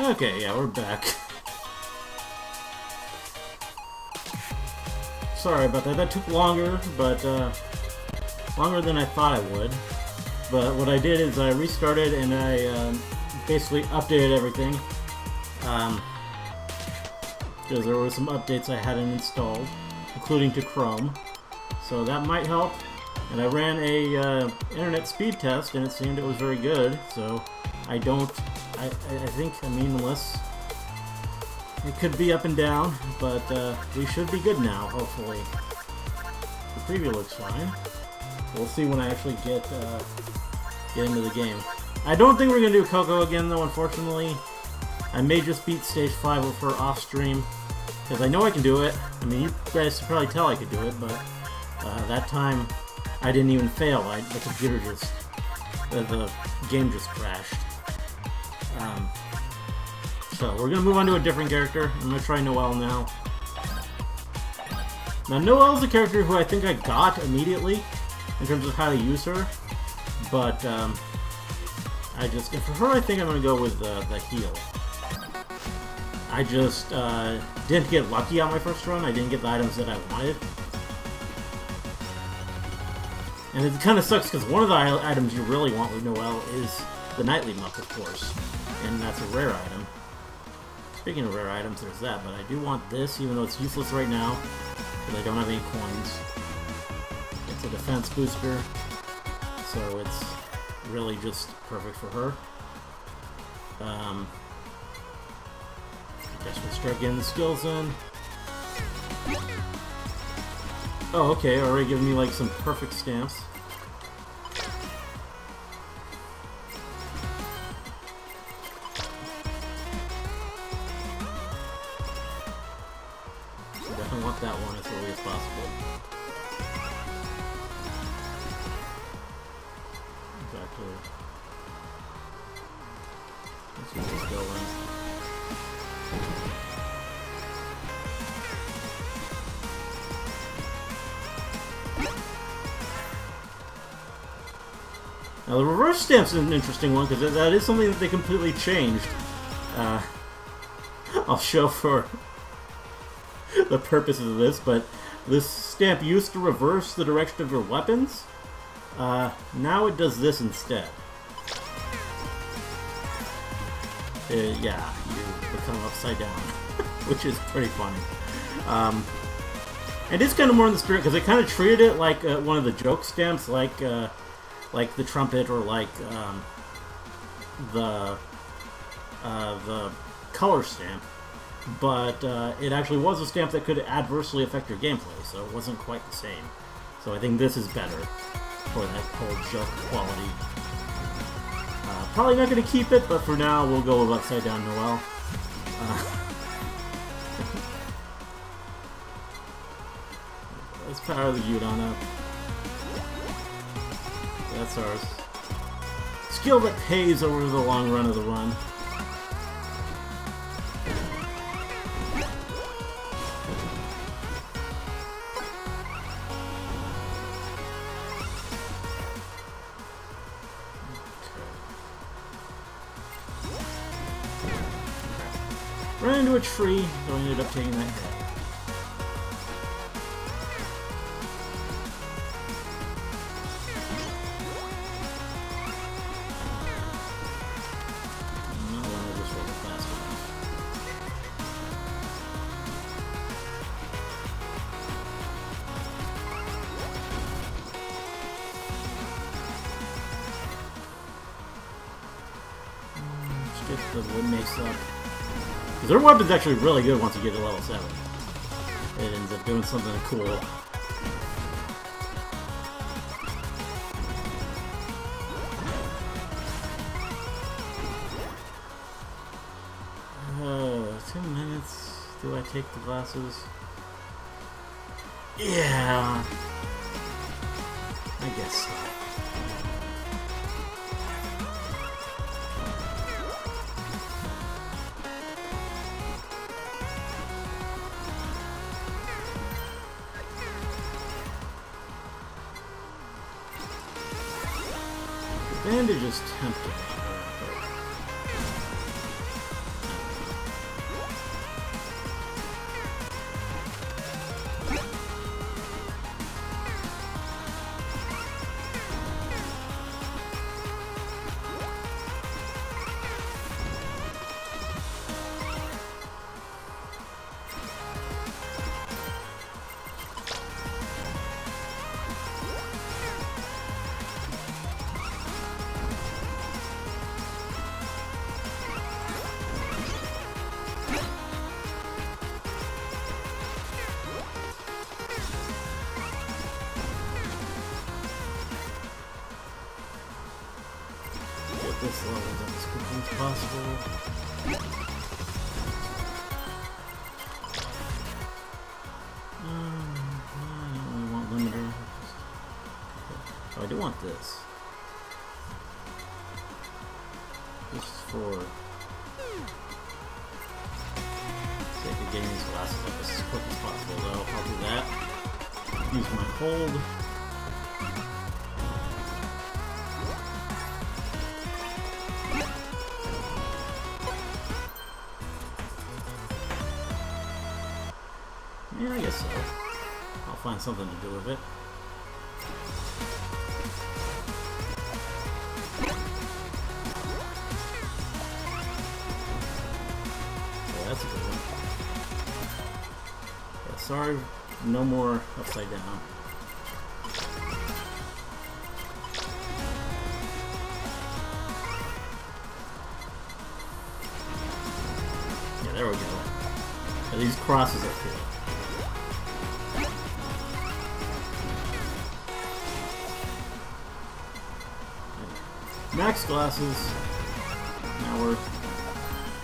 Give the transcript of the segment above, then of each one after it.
Okay, yeah, we're back. Sorry about that. That took longer, but longer than I thought it would. But what I did is I restarted and I basically updated everything. Because there were some updates I hadn't installed, including to Chrome. So that might help. And I ran a internet speed test, and it seemed it was very good. So I think, I mean, unless it could be up and down, but we should be good now, hopefully. The preview looks fine. We'll see when I actually get into the game. I don't think we're gonna do Coco again, though. Unfortunately, I may just beat Stage 5 with her off stream because I know I can do it. I mean, you guys can probably tell I could do it, but that time I didn't even fail. The computer just, the game just crashed. So we're gonna move on to a different character. I'm gonna try Noelle now. Now Noelle's a character who I think I got immediately in terms of how to use her, but for her I think I'm gonna go with the heal. I just didn't get lucky on my first run. I didn't get the items that I wanted. And it kind of sucks because one of the items you really want with Noelle is the Nightly Muck, of course. And that's a rare item. Speaking of rare items, there's that. But I do want this, even though it's useless right now, because I don't have any coins. It's a defense booster, so it's really just perfect for her. I guess we'll start getting the skills in. Oh, okay, already giving me like some perfect stamps. So definitely want that one as early as possible. Exactly. Let's see what's going. Now the reverse stamp's an interesting one because that is something that they completely changed. I'll show for the purposes of this, but this stamp used to reverse the direction of your weapons. Now it does this instead. Yeah, you become upside down, which is pretty funny. And it's kind of more in the spirit because they kind of treated it like one of the joke stamps, like the trumpet or like the color stamp, but it actually was a stamp that could adversely affect your gameplay, so it wasn't quite the same. So I think this is better for that whole joke quality. Probably not going to keep it, but for now we'll go with Upside Down Noelle. Let's power the Udon up. That's ours. Skill that pays over the long run of the run. Ran into a tree, so I ended up taking that hit. Get the wood mace up. Because their weapon's actually really good once you get to level 7. It ends up doing something cool. Oh, 2 minutes. Do I take the glasses? Yeah. I guess so. Bandage is tempting. this level done as quickly as possible. I don't really want limiter. Oh, I do want this. This is for sake of getting these glasses up as quick as possible, though. I'll do that. Use my hold. Yeah, I guess so. I'll find something to do with it. Yeah, that's a good one. Yeah, sorry, no more upside down. Yeah, there we go. Yeah, these crosses are cool. Max glasses. Now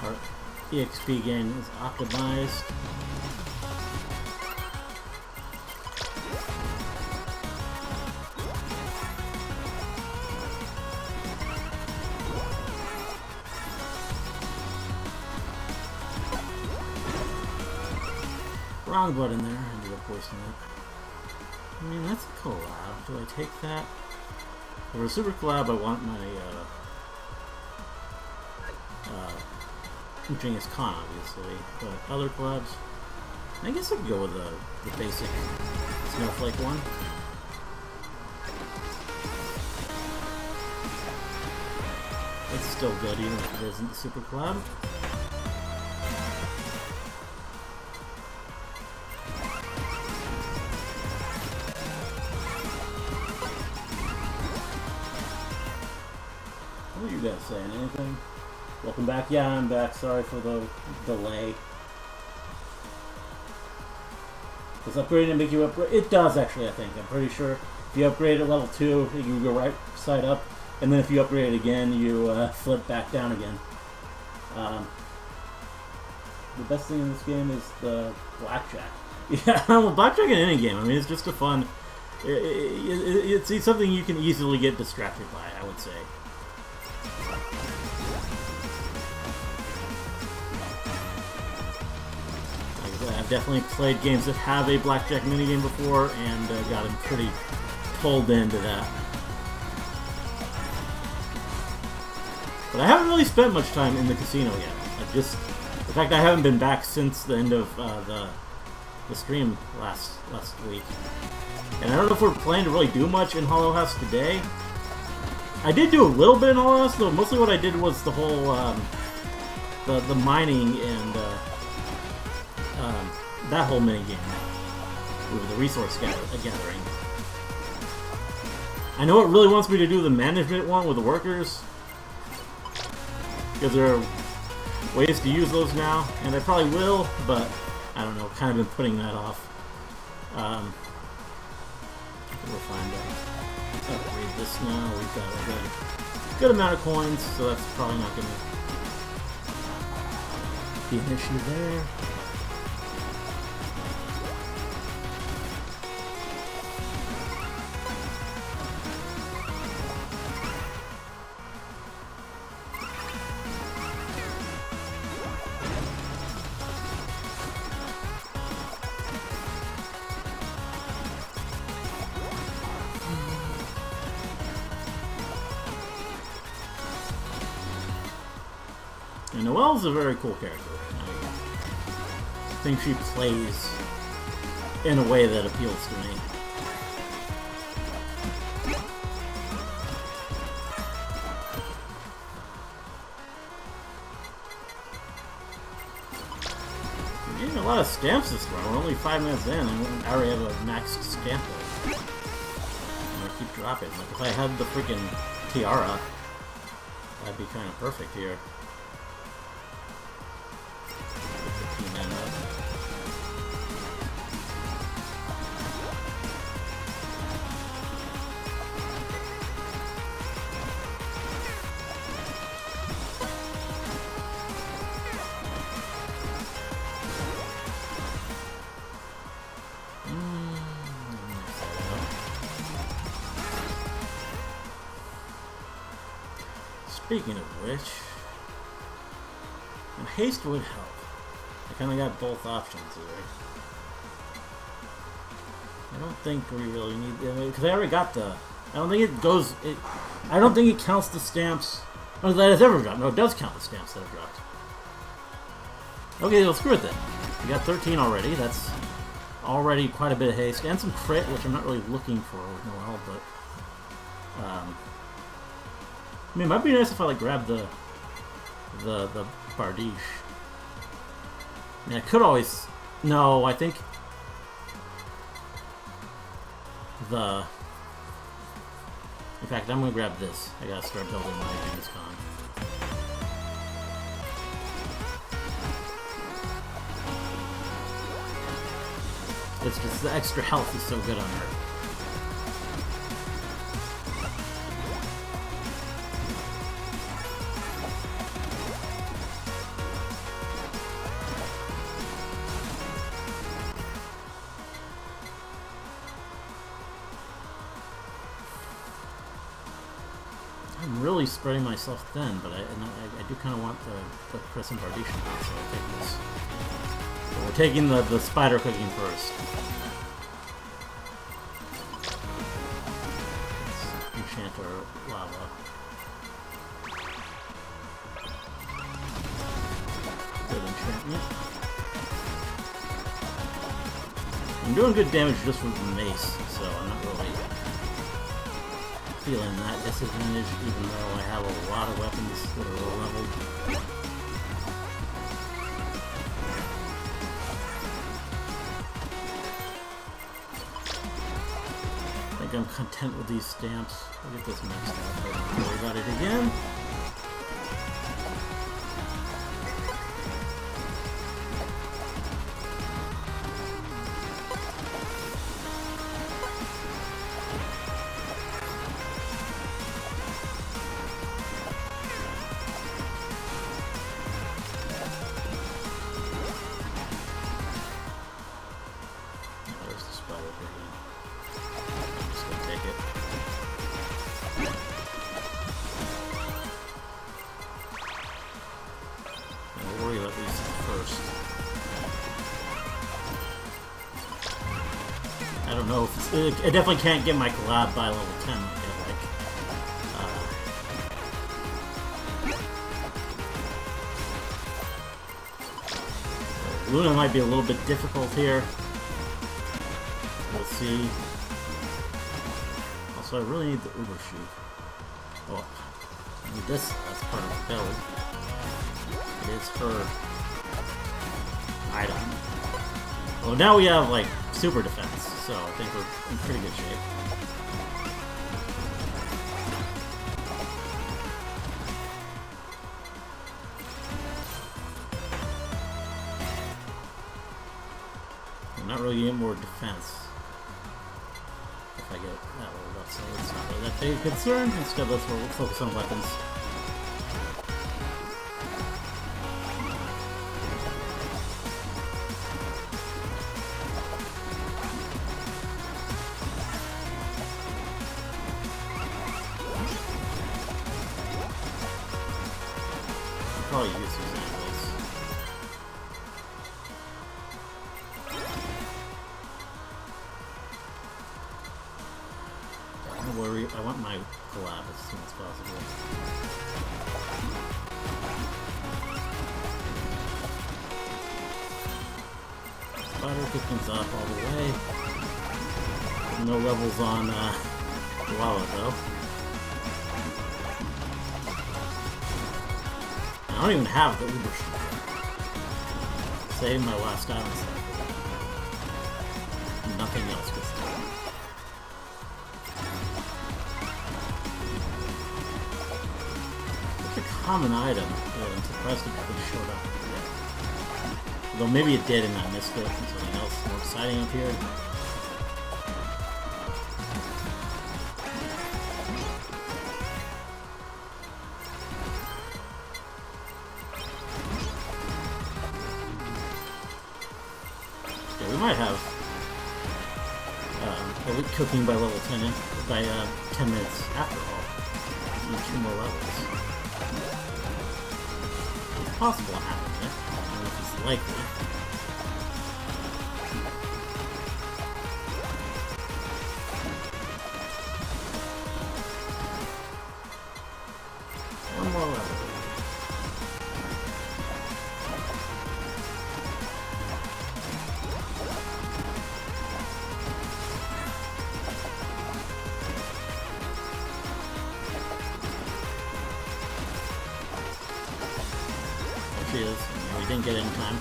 our EXP gain is optimized. Wrong button there. I ended up wasting it. I mean, that's a collab. Do I take that? For a super collab, I want my Genghis Khan, obviously, but other collabs, I guess I could go with the basic snowflake one. It's still good, even if it isn't the super collab. What are you guys saying? Anything? Welcome back. Yeah, I'm back. Sorry for the delay. Does upgrading make you upgrade? It does, actually, I think. I'm pretty sure. If you upgrade at level 2, you go right side up. And then if you upgrade it again, you flip back down again. The best thing in this game is the blackjack. Yeah, well, blackjack in any game. I mean, it's just a fun... It's something you can easily get distracted by, I would say. I've definitely played games that have a blackjack minigame before and gotten pretty pulled into that. But I haven't really spent much time in the casino yet. In fact, I haven't been back since the end of the stream last week. And I don't know if we're planning to really do much in Hollow House today. I did do a little bit in Hollow House, though mostly what I did was the whole the mining and that whole minigame with the resource gathering. I know it really wants me to do the management one with the workers, because there are ways to use those now, and I probably will, but I don't know, kind of been putting that off. We'll find out. Upgrade this now. We've got a good amount of coins, so that's probably not going to be an issue there. And Noelle's a very cool character. I think she plays in a way that appeals to me. I'm getting a lot of stamps this run. We're only 5 minutes in, and I already have a maxed stamp load. And I keep dropping. Like, if I had the freaking tiara, that'd be kind of perfect here. Speaking of which, haste would help. I kind of got both options here. I don't think we really need because I already got the. I don't think it goes. I don't think it counts the stamps that has ever dropped. No, it does count the stamps that have dropped. Okay, well, screw it then. We got 13 already. That's already quite a bit of haste and some crit, which I'm not really looking for with Noelle, but I mean, it might be nice if I like grab the Bardiche. I mean, I could always. No, I think the. In fact, I'm gonna grab this. I gotta start building my Genghis Khan. It's just the extra health is so good on her. I'm really spreading myself thin, but I do kind of want the Crescent Bardiche, so I'll take this. So we're taking the spider cooking first. Let's enchant our lava. Good enchantment. I'm doing good damage just with the mace, so I'm not really feeling that disadvantage, even though I have a lot of weapons that are low leveled. I think I'm content with these stamps. I'll get this mixed up. Don't worry about it again. I don't know if it's, I definitely can't get my collab by level 10. Luna might be a little bit difficult here. We'll see. Also, I really need the Uber Shoot. Oh, I need this as part of the build. It is her item. Well, now we have, like, super defense, so I think we're in pretty good shape. I'm not really getting more defense if I get that leveled up, so it's not really that big a concern. Instead, let's focus on weapons. Probably use these angles. Don't worry, I want my collab as soon as possible. Spider kicking's up all the way. No levels on lava though. I don't even have the Uber Shoot. Save my last island set. Nothing else gets done. It's a common item. I'm surprised it hasn't showed up yet. Although maybe it did and I missed it. Something else more exciting appeared. We might have elite cooking by level 10 by 10 minutes after all. Need 2 more levels. possible to happen. I don't know if it's likely. One more level. There she is. No, we didn't get it in time.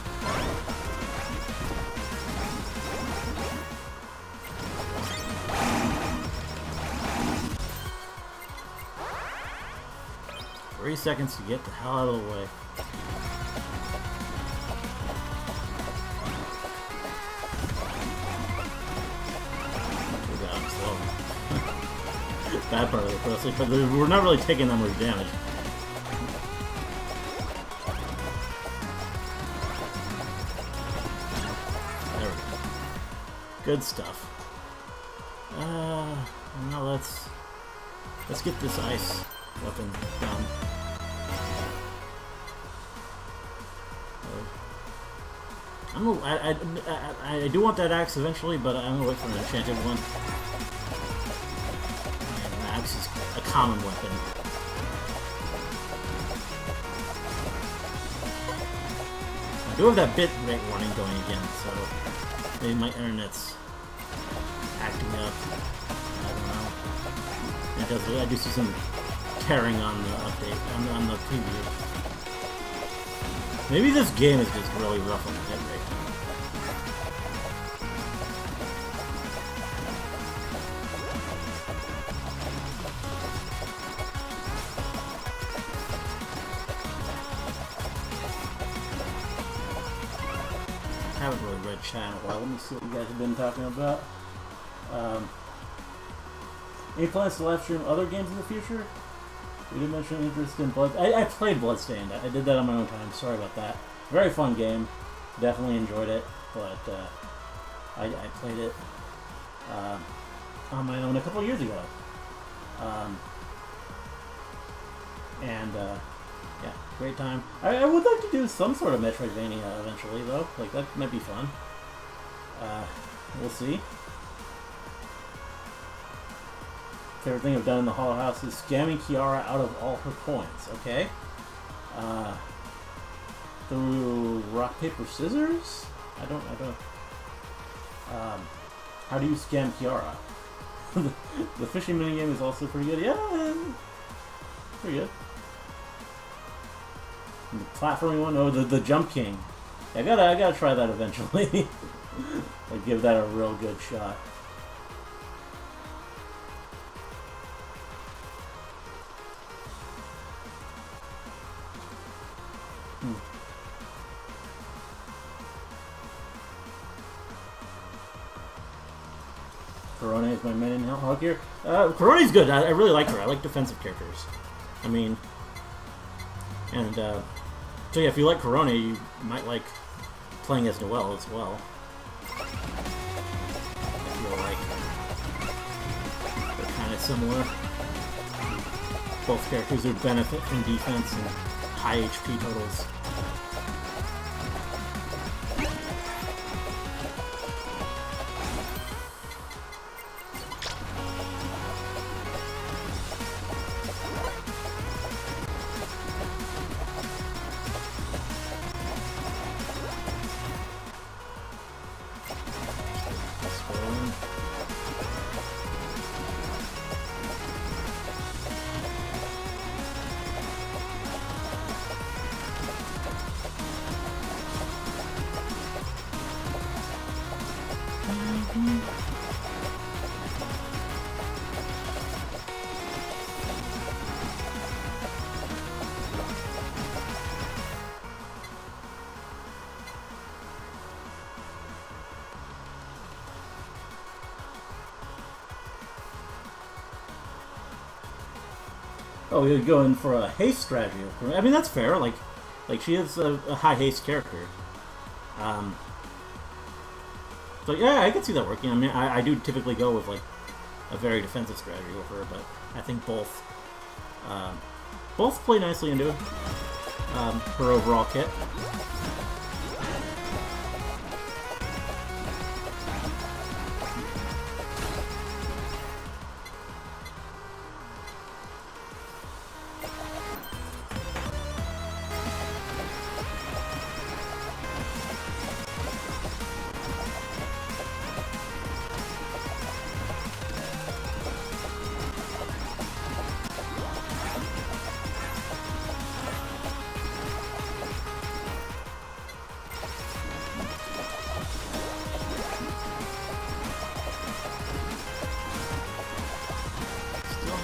3 seconds to get the hell out of the way. Oh god, I'm slow. Bad part of the process, but we're not really taking that much damage. There we go. Good stuff. Now let's get this ice weapon done. I do want that axe eventually, but I'm gonna wait for an enchanted one. And the axe is a common weapon. I do have that bit rate warning going again, so maybe my internet's acting up. I don't know. I do see some tearing on the update, on the preview. Maybe this game is just really rough on the hit rate. I haven't really read chat in a while. Let me see what you guys have been talking about. Any plans to live stream other games in the future? You did mention interest in Blood... I played Bloodstained. I did that on my own time. Sorry about that. Very fun game. Definitely enjoyed it. But I played it on my own a couple years ago. Yeah, great time. I would like to do some sort of Metroidvania eventually, though. Like, that might be fun. We'll see. Favorite thing I've done in the Hollow House is scamming Kiara out of all her coins. Okay. Through rock, paper, scissors? I don't. How do you scam Kiara? The fishing minigame is also pretty good. Yeah, pretty good. And the platforming one, oh, the Jump King. I gotta try that eventually. I'll give that a real good shot. Corona is my main in HoloCure. Corona's good. I really like her. I like defensive characters. I mean, and so yeah, if you like Corona, you might like playing as Noelle as well. I feel like they're kind of similar. Both characters who benefit from defense and high HP totals. Oh, you're going for a haste strategy. I mean, that's fair. Like she is a high haste character. So yeah, I can see that working. I mean, I do typically go with like a very defensive strategy with her, but I think both play nicely into it. her overall kit.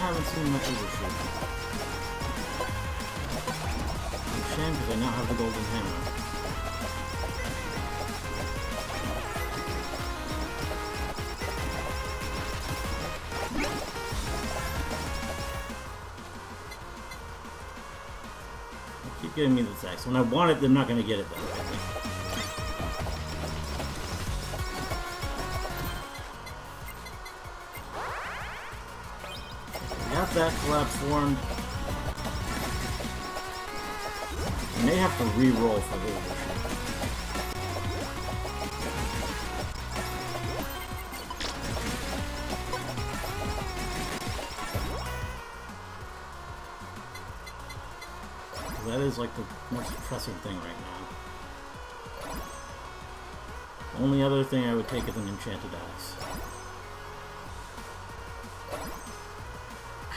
Haven't seen much of this shit. I'm ashamed because I now have the golden hammer. They keep giving me this axe. When I want it, they're not going to get it though, I think. That collab formed. I may have to re-roll for this. That is like the most pressing thing right now. Only other thing I would take is an enchanted axe.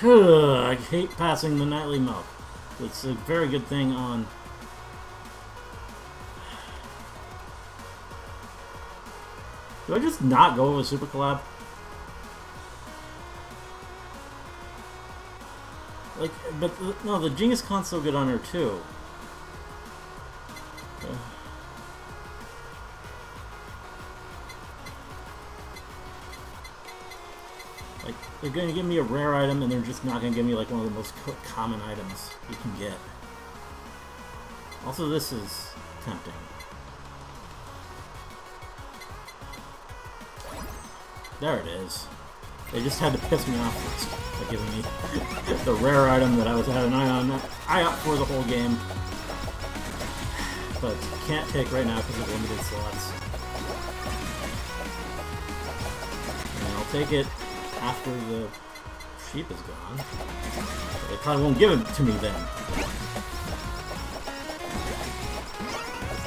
I hate passing the nightly milk. It's a very good thing on... Do I just not go with a super collab? Like, but no, the Genghis Khan's so good on her too. Like, they're going to give me a rare item, and they're just not going to give me, like, one of the most common items you can get. Also, this is tempting. There it is. They just had to piss me off first by giving me the rare item that I was had an eye out for the whole game. But can't take right now because of limited slots. And I'll take it after the sheep is gone. But they probably won't give it to me then.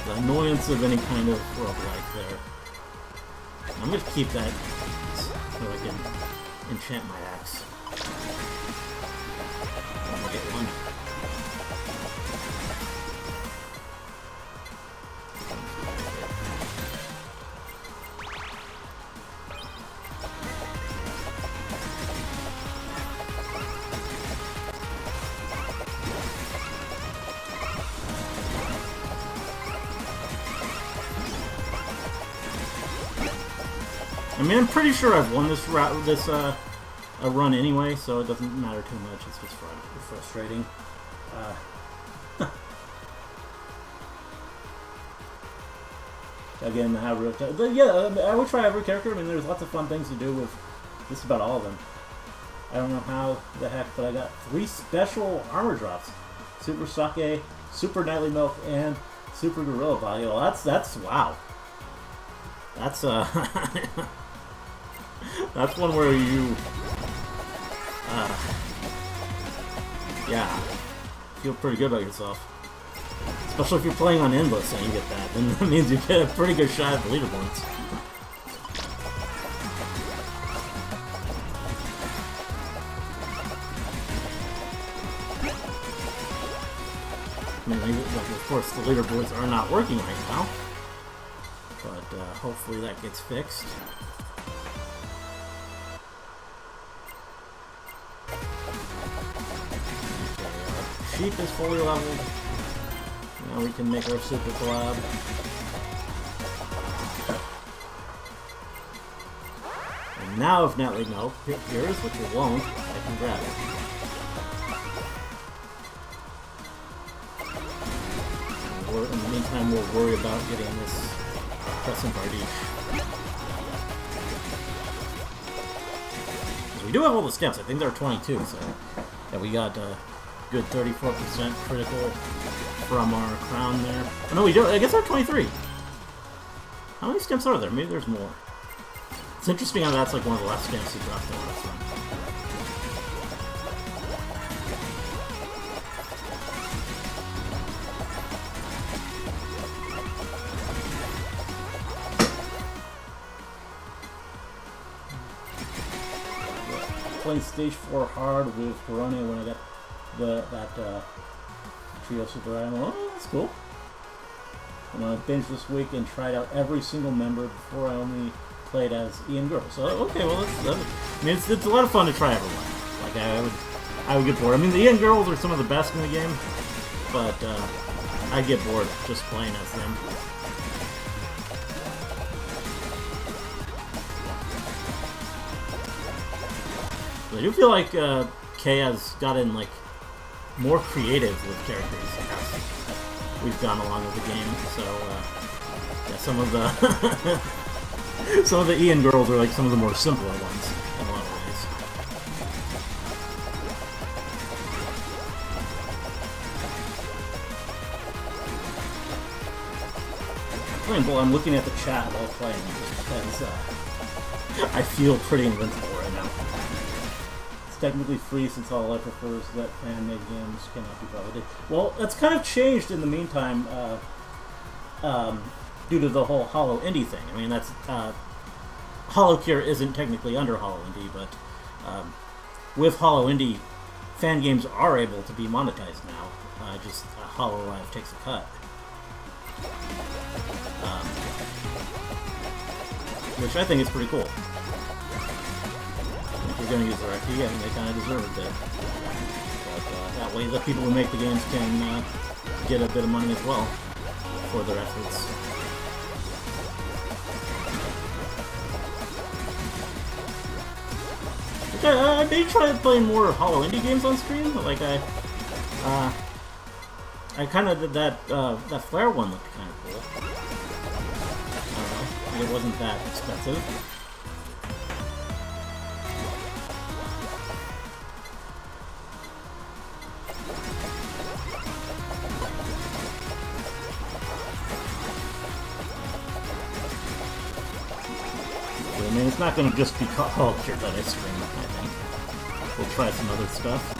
The annoyance of any kind of roguelike there. I'm gonna keep that so I can enchant my axe. I'm gonna get one. I mean, I'm pretty sure I've won this run anyway, so it doesn't matter too much. It's just frustrating. Again, I would try every character. I mean, there's lots of fun things to do with just about all of them. I don't know how the heck, but I got 3 special armor drops: Super Sake, Super Nightly Milk, and Super Gorilla Body. Well, that's wow. That's that's one where you, yeah, feel pretty good about yourself. Especially if you're playing on Endless and you get that, then that means you get a pretty good shot at the leaderboards. I mean, of course, the leaderboards are not working right now, but hopefully that gets fixed. Sheep is fully leveled. Now we can make our super collab. And now if Nightly Milk appears, which it won't, I can grab it. In the meantime, we'll worry about getting this Crescent Bardiche. We do have all the steps. I think there are 22, so yeah, we got good 34% critical from our crown there. Oh, no, we don't. I guess we're 23. How many stamps are there? Maybe there's more. It's interesting how that's like one of the last stamps he dropped in the last one. Playing stage 4 hard with Corona when I got that trio super item. Oh, that's cool. I'm gonna binge this week and tried out every single member before I only played as Ian Girl. So okay, well that's I mean it's a lot of fun to try everyone. Like I would get bored. I mean the Ian Girls are some of the best in the game, but I'd get bored just playing as them. I do feel like Kay has gotten like more creative with characters as we've gone along with the game. So yeah, some of the Ian Girls are like some of the more simpler ones in a lot of ways. Playing Bull, I'm looking at the chat while playing because I feel pretty invincible right now. Technically free since all I prefer is that fan-made games cannot be validated. Well, that's kind of changed in the meantime due to the whole Holo Indie thing. I mean, that's HoloCure isn't technically under Holo Indie, but with Holo Indie, fan games are able to be monetized now. Just HoloLive takes a cut. Which I think is pretty cool. If you're going to use their IP, I think they kind of deserve it there. But that way the people who make the games can get a bit of money as well for their efforts. Which I may try playing more Holo Indie games on stream. Like I kind of did that Flare one looked kind of cool. I don't know. It wasn't that expensive. I mean, it's not going to just be HoloCure that I stream, I think. We'll try some other stuff.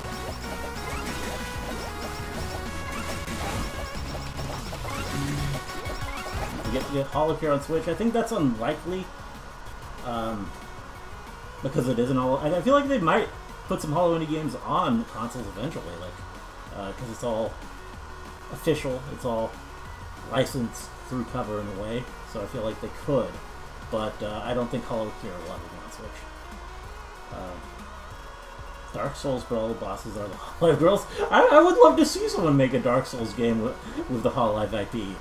Get HoloCure on Switch. I think that's unlikely. Because it isn't all. I feel like they might put some Holo Indie games on consoles eventually, like because it's all official, it's all licensed through cover in a way. So I feel like they could, but I don't think HoloCure will ever be on Switch. Dark Souls, but all the bosses are the Hololive girls. I would love to see someone make a Dark Souls game with the Hololive IP.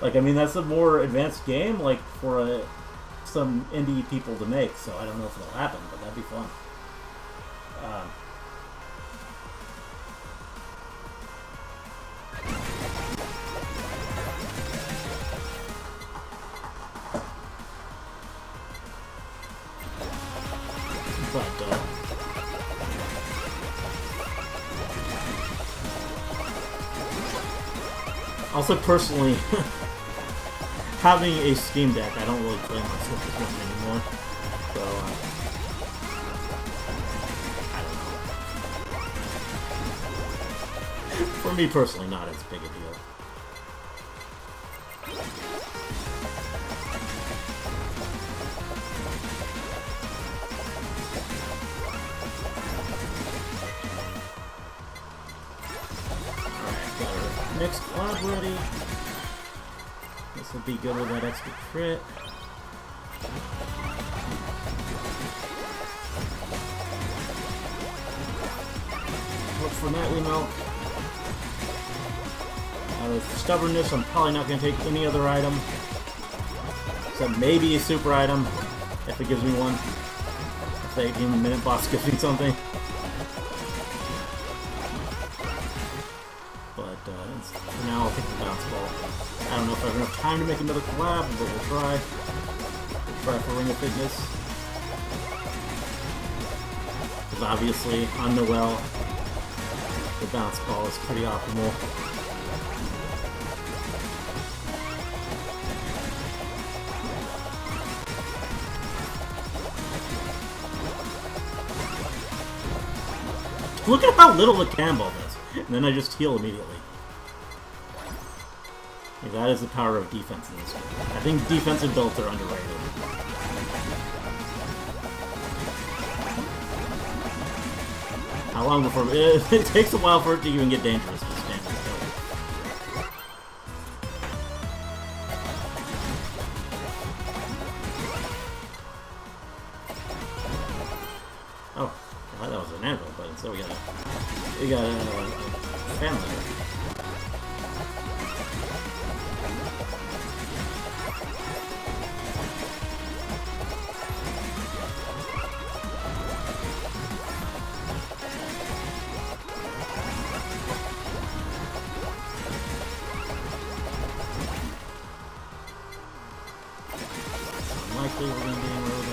Like, I mean, that's a more advanced game, like, for some indie people to make, so I don't know if it'll happen, but that'd be fun. Also, personally, having a Steam Deck, I don't really play my Switch as much anymore. So, I don't know. For me personally, not as big a deal. Alright, got our next lab ready. This will be good with that extra crit. Look for Nightly Milk. Out of stubbornness, I'm probably not going to take any other item. Except maybe a super item, if it gives me one. If the 18-minute boss gives me something. But for now, I'll take the bounce ball. I don't know if I have enough time to make another collab, but we'll try. We'll try for Ring of Fitness. Because obviously, on Noel, the bounce ball is pretty optimal. Look at how little the cannonball does. And then I just heal immediately. Like, that is the power of defense in this game. I think defensive builds are underrated. How long before... It takes a while for it to even get dangerous. Just standing still. Oh, I thought that was an anvil, but instead we got a family. Unlikely we're gonna be in road.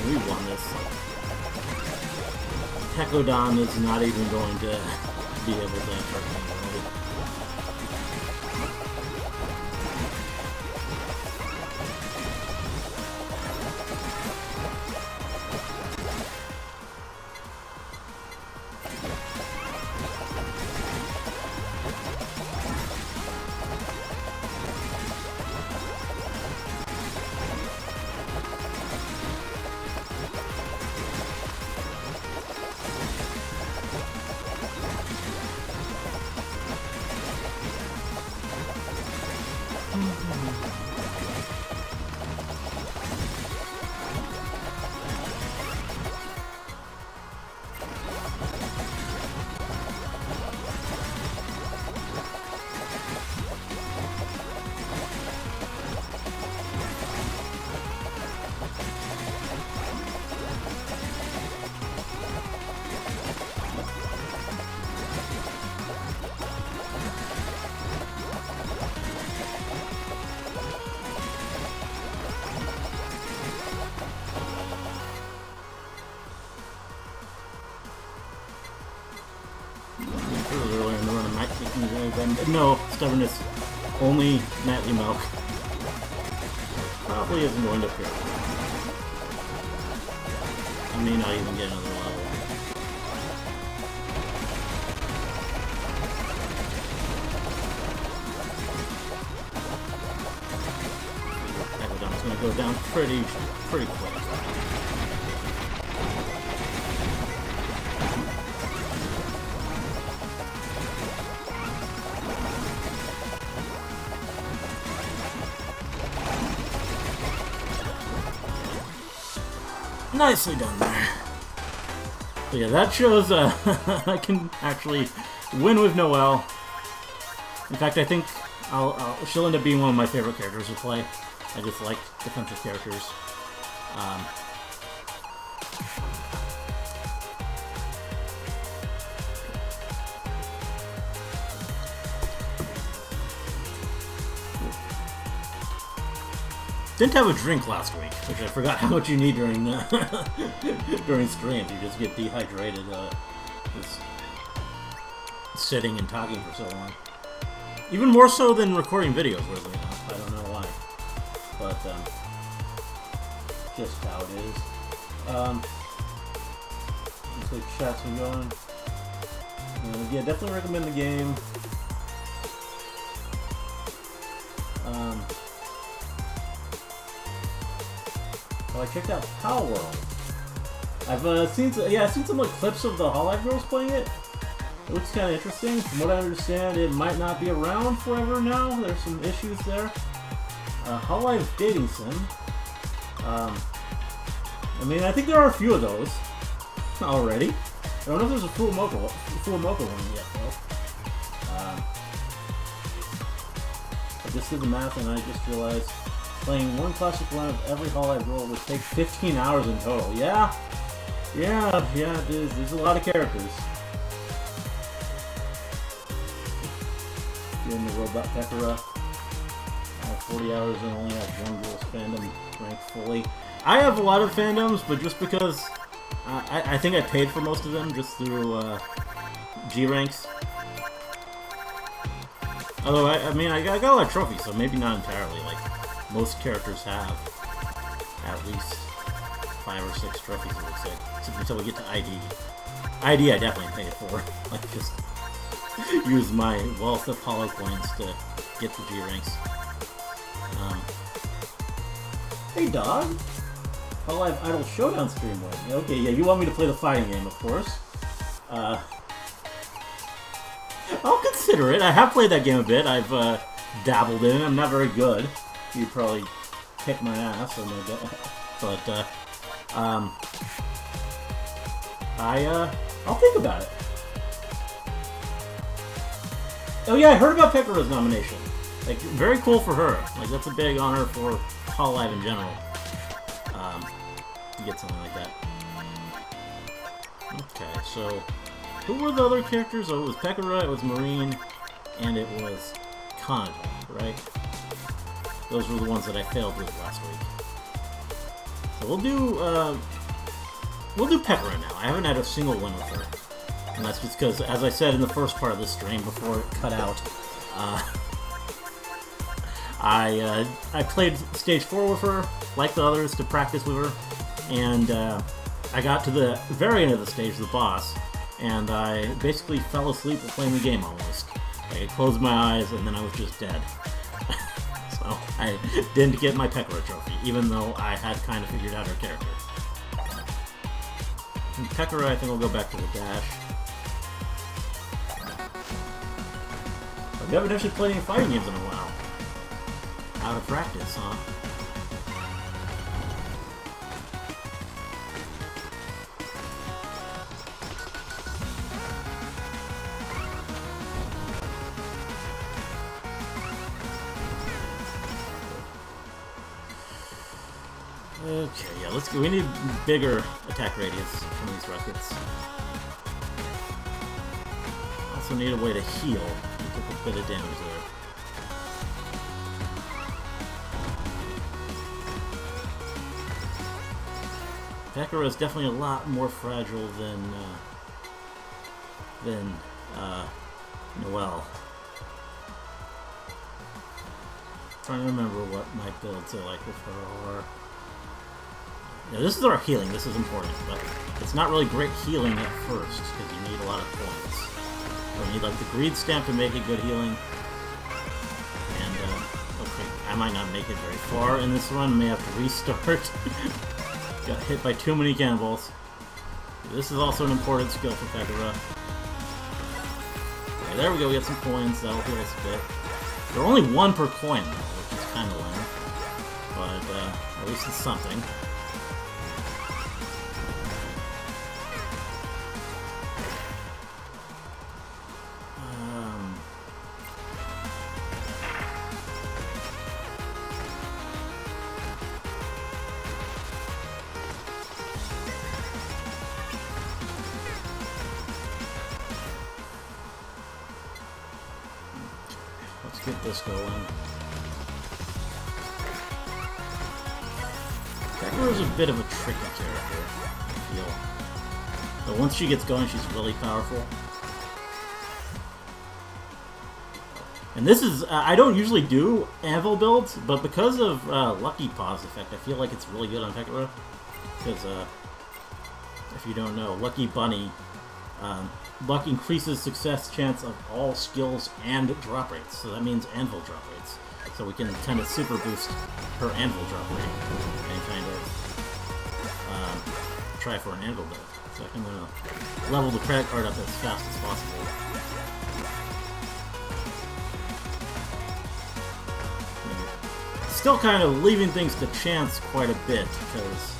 We won this. Hekodon is not even going to be able to hurt me. No, stubbornness. Only nightly milk. Probably isn't going to appear. I may not even get another level. Hekodon's gonna go down pretty quick. Nicely done there. But yeah, that shows I can actually win with Noelle. In fact, I think she'll end up being one of my favorite characters to play. I just like defensive characters. Didn't have a drink last week, which I forgot how much you need during during streams. You just get dehydrated just sitting and talking for so long. Even more so than recording videos, weirdly enough. I don't know why, but just how it is. Looks like chat's been going. Yeah, definitely recommend the game. I checked out Power World. I've seen some like clips of the Hololive girls playing it. It looks kind of interesting. From what I understand, it might not be around forever now. There's some issues there. Hololive dating sim. I mean, I think there are a few of those already. I don't know if there's a full Mocha one yet though. I just did the math and I just realized. Playing one classic run of every Hololive role would take 15 hours in total. Yeah, it is. There's a lot of characters. Doing the Robot Pekora. 40 hours and only have one girl's fandom ranked fully. I have a lot of fandoms, but just because I think I paid for most of them just through G ranks. Although I mean I got a lot of trophies, so maybe not entirely. Like most characters have. at least 5 or 6 trophies, it looks like, until we get to ID. ID I definitely pay it for. Like, just use my wealth of holo coins to get the G ranks. Hey, dog! Hololive Idol Showdown stream win. Okay, yeah, you want me to play the fighting game, of course. I'll consider it. I have played that game a bit. I've dabbled in it. I'm not very good. You'd probably kick my ass, or no doubt. But I'll think about it. Oh yeah, I heard about Pekara's nomination. Like, very cool for her. Like, that's a big honor for Hololive in general. To get something like that. Okay, so who were the other characters? Oh, it was Pekara, it was Marine, and it was Kanata, right? Those were the ones that I failed with last week. So we'll do Pekara now. I haven't had a single win with her. And that's just because, as I said in the first part of this stream before it cut out, I played Stage 4 with her, like the others, to practice with her, and I got to the very end of the stage, the boss, and I basically fell asleep while playing the game almost. I closed my eyes, and then I was just dead. So I didn't get my Pekara trophy, even though I had kind of figured out her character. And Pekara, I think, will go back to the dash. We haven't actually played any fighting games in a while. Out of practice, huh? Okay, yeah, let's go. We need bigger attack radius from these rockets. Also need a way to heal. We took a bit of damage there. Pekara is definitely a lot more fragile than Noelle. Trying to remember what my builds are like with her. Or yeah, this is our healing. This is important, but it's not really great healing at first because you need a lot of points. So you need like the greed stamp to make it good healing. And okay, I might not make it very far in this run. May have to restart. Got hit by too many cannonballs. This is also an important skill for Pekara. Okay, there we go, we got some coins, that'll heal us a bit. They're only 1 per coin though, which is kinda lame. But at least it's something. Get this going. Pekara's a bit of a tricky character, I feel. But once she gets going, she's really powerful. And this is, I don't usually do anvil builds, but because of Lucky Pause effect, I feel like it's really good on Pekara. Because, if you don't know, Lucky Bunny, luck increases success chance of all skills and drop rates, so that means anvil drop rates. So we can kind of super boost her anvil drop rate and kind of try for an anvil build. So I'm going to level the credit card up as fast as possible. Still kind of leaving things to chance quite a bit, because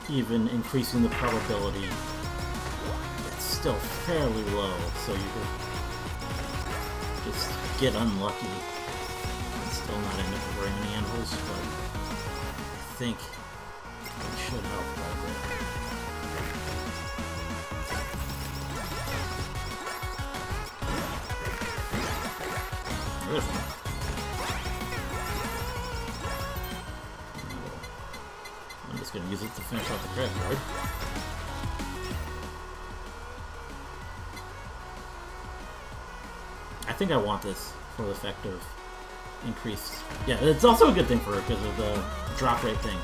even increasing the probability, it's still fairly low, so you could just get unlucky and still not end up with very many animals, but I think it should help quite a bit. Beautiful. I'm just going to use it to finish off the credit card. I think I want this for the effect of increased. Yeah, it's also a good thing for her because of the drop rate thing.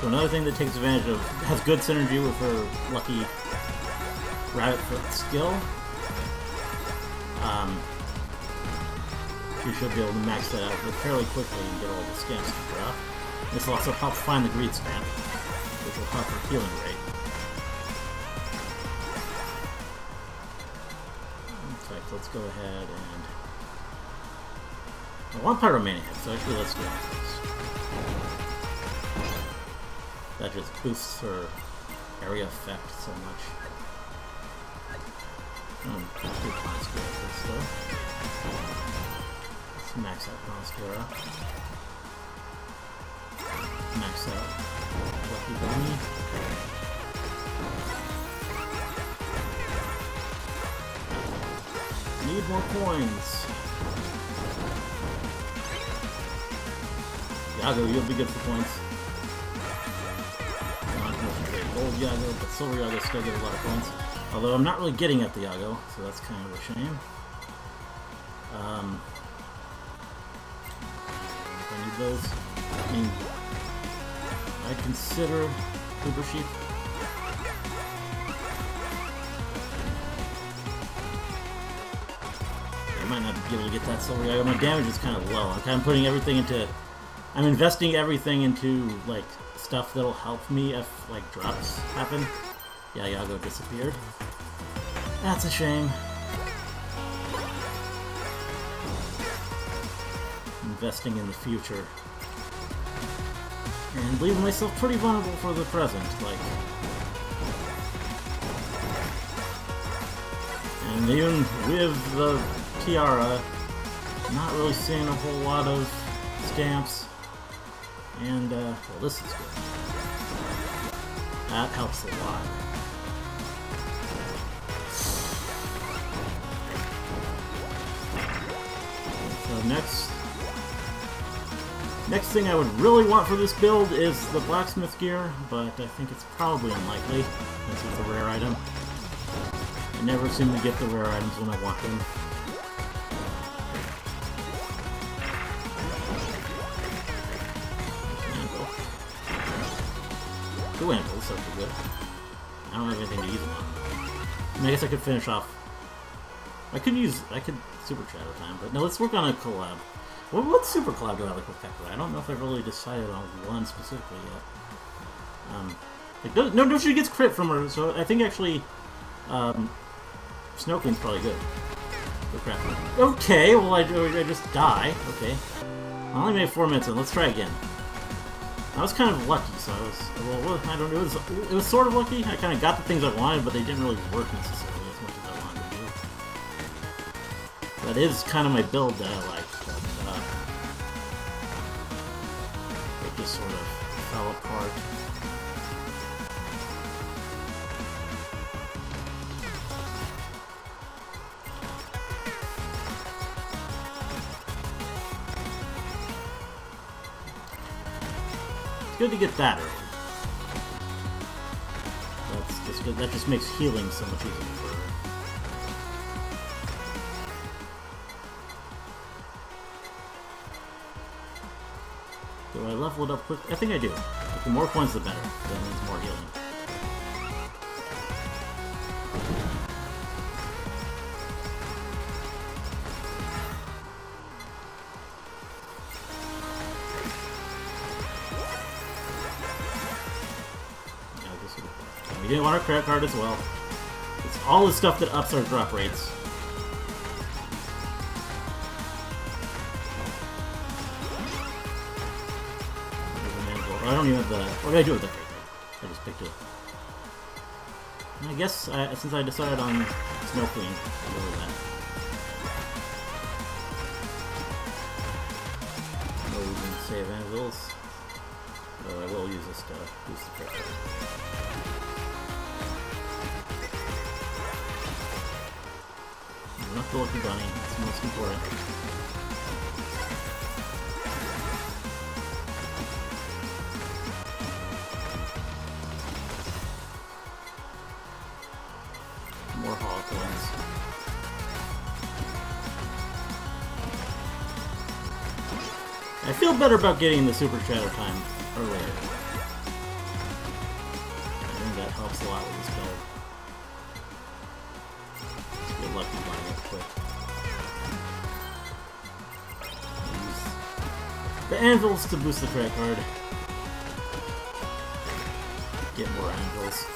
So another thing that takes advantage of, has good synergy with her lucky rabbit foot skill. She should be able to max that out fairly quickly and get all the scamps to drop. This will also help find the greed scamp, which will help her healing rate. In fact, let's go ahead and... I want Pyromaniac, so actually let's do that first. That just boosts her area effect so much. Let's do Conspira first though. Let's max out Conspira. Max out Lucky Bunny. Need more coins. Yago, you'll be good for points. Not concentrate gold Yago, but silver Yago still get a lot of points. Although I'm not really getting at the Yago, so that's kind of a shame. If I need those, I mean, I'd consider Uber Sheep. I might not be able to get that silver Yago. My damage is kind of low. I'm kind of putting everything into... I'm investing everything into, like, stuff that'll help me if, like, drops happen. Yeah, Yago disappeared. That's a shame. Investing in the future. And leaving myself pretty vulnerable for the present, like... And even with the tiara, not really seeing a whole lot of scamps. And, well, this is good. That helps a lot. So next thing I would really want for this build is the blacksmith gear, but I think it's probably unlikely, since it's a rare item. I never seem to get the rare items when I want them. Two anvils, so good. I don't have anything to use them on. I mean, I guess I could finish off. I could super shadow time, but no, let's work on a collab. What super collab do I like with Pekka? I don't know if I've really decided on one specifically yet. No, she gets crit from her, so I think actually, Snow Queen's probably good. Oh, crap. Okay, well I just die. Okay, I only made 4 minutes in. Let's try again. I was kind of lucky, so I was, well, I don't know, it was sort of lucky. I kind of got the things I wanted, but they didn't really work necessarily as much as I wanted to do. That is kind of my build that I like, but it just sort of fell apart. Good to get that early. That's just good. That just makes healing so much easier for her. Do I level it up quick? I think I do. But the more coins, the better. That means more healing. We didn't want our credit card as well. It's all the stuff that ups our drop rates. I don't even have the... What did I do with that right there? I just picked it. And I guess since I decided on Snow Queen, I'll go with that. No reason to save anvils. Though I will use this to boost the credit card. Not the Lucky Bunny, that's the most important. More HoloCoins. I feel better about getting the Super Shadow Time earlier. I think that helps a lot with this build. Just get lucky buying it quick. Use the anvils to boost the track card. Get more anvils.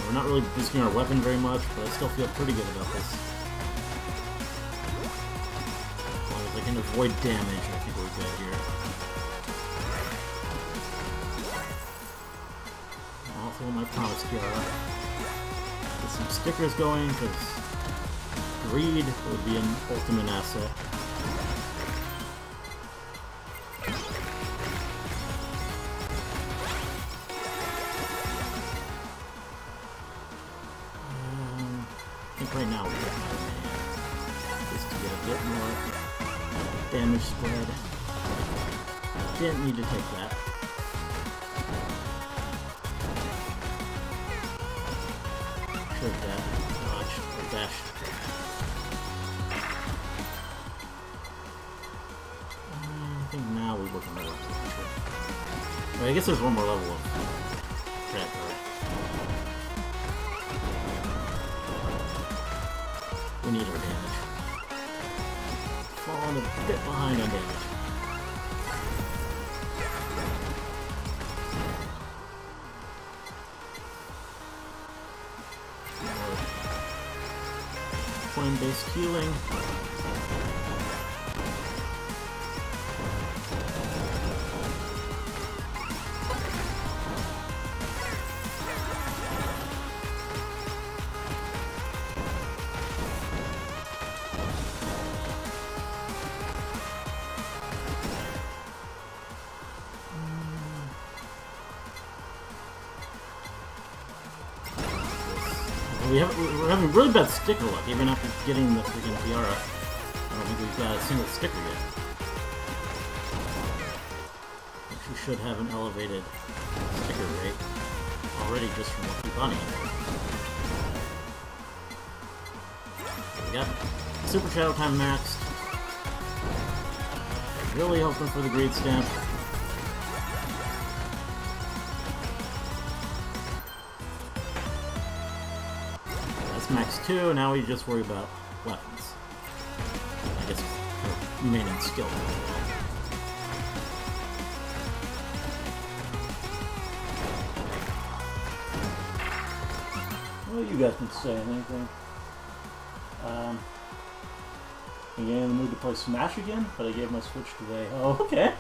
We're not really boosting our weapon very much, but I still feel pretty good about this. As long as I can avoid damage, I think we're good here. I'll fill my promise tiara. Get some stickers going, because greed would be an ultimate asset. Right now we're getting out of hand just to get a bit more damage spread. Didn't need to take that. Should dodge or dash. I think now we work on the left. Well, I guess there's one more level of trap card. We need our damage. Falling a bit behind on damage. Coin-based healing. We're having really bad sticker luck, even after getting the freaking tiara. I don't think we've got a single sticker yet. Which we should have an elevated sticker rate already just from Lucky Bunny. We got Super Shadow Time maxed. Really hoping for the Greed Stamp. Max 2, now we just worry about weapons. I guess remaining skill as well. Well, you guys can say anything. I'm getting in the mood to play Smash again, but I gave my Switch today. Oh, okay.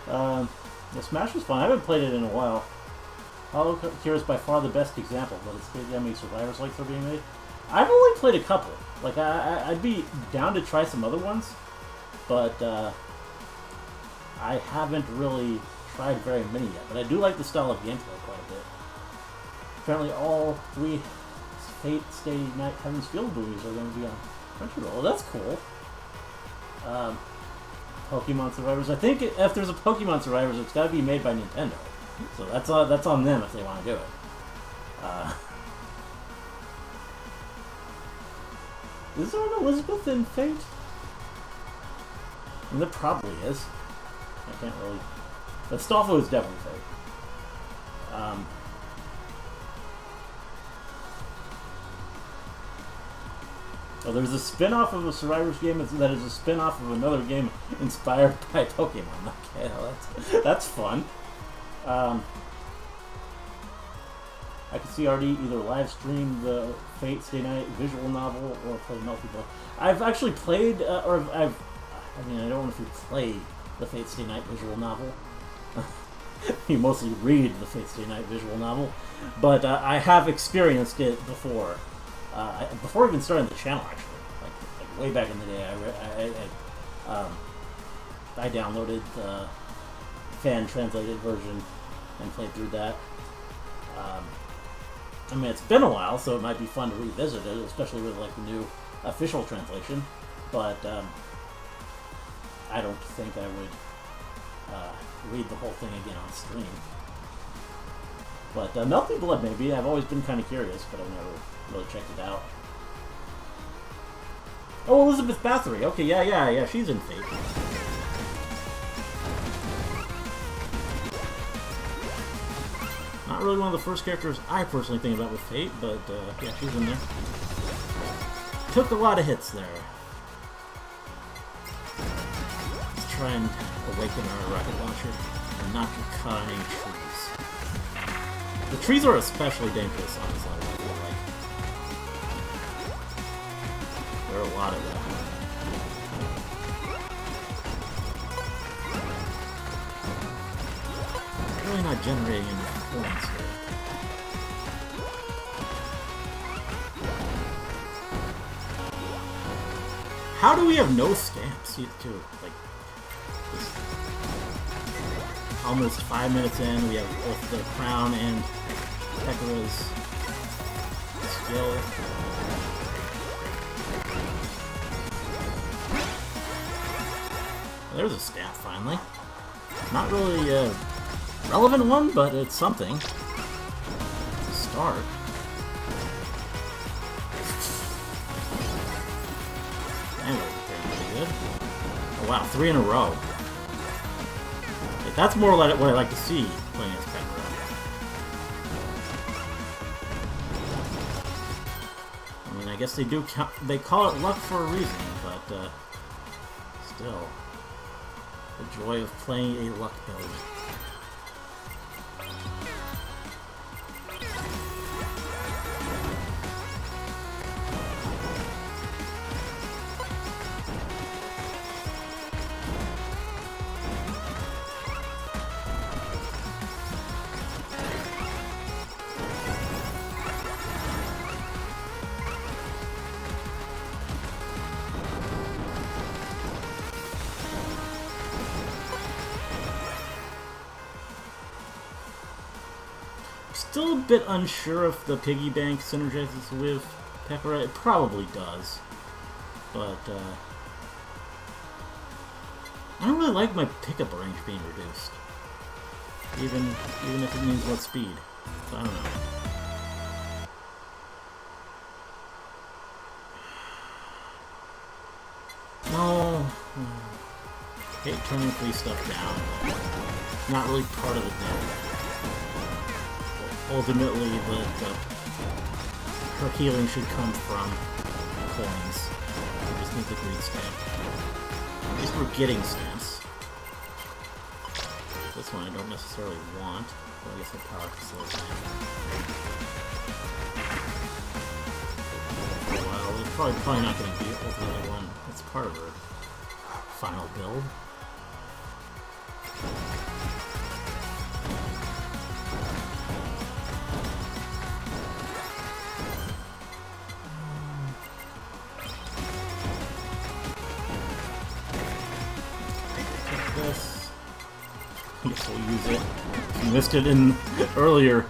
Yeah, Smash was fun. I haven't played it in a while. HoloCure is by far the best example, but it's crazy how many Survivors likes are being made. I've only played a couple. Like, I'd be down to try some other ones, but I haven't really tried very many yet. But I do like the style of gameplay quite a bit. Apparently all 3 Fate Stay Night Heaven's Field movies are going to be on Crunchyroll. That's cool. Pokemon Survivors. I think if there's a Pokemon Survivors, it's got to be made by Nintendo. So that's on them if they want to do it. Is there an Elizabeth in Fate? I mean, there probably is. I can't really... But Stolfo is definitely Fate. Oh, there's a spin-off of a Survivors game that is a spin-off of another game inspired by Pokemon. Okay, well, that's fun. I could see already either live stream the Fate Stay Night visual novel or play multiplayer. I've actually played, I mean, I don't know if you play the Fate Stay Night visual novel. You mostly read the Fate Stay Night visual novel, but I have experienced it before. Before even starting the channel, actually, like way back in the day, I downloaded the fan-translated version and played through that. I mean, it's been a while, so it might be fun to revisit it, especially with like the new official translation. But I don't think I would read the whole thing again on stream. But Melting Blood, maybe. I've always been kind of curious, but I've never really checked it out. Oh, Elizabeth Bathory. Okay, yeah, she's in Fate. Not really one of the first characters I personally think about with Fate, but yeah, she's in there. Took a lot of hits there. Let's try and awaken our rocket launcher and not get caught on any trees. The trees are especially dangerous on this level, I feel like. There are a lot of them. Really not generating enough points here. How do we have no stamps, too? Like, almost 5 minutes in, we have both the crown and Pekara's skill. There's a stamp, finally. Not really a relevant one, but it's something. Start. Anyway, pretty good. Oh wow, 3 in a row. Like, that's more like what I like to see playing as Pekara. I mean, I guess they do they call it luck for a reason, but still, the joy of playing a luck build. Still a bit unsure if the piggy bank synergizes with Pekara. It probably does, but I don't really like my pickup range being reduced, even if it means less speed. So I don't know. No, hate turning free stuff down. Not really part of the deal. Ultimately, her healing should come from coins. We just need the green stamp. At least we're getting stamps. This one I don't necessarily want, but I guess the power can slow down. Well, we're probably not going to be ultimately one. It's part of her final build. I guess we'll use it. If you missed it in earlier,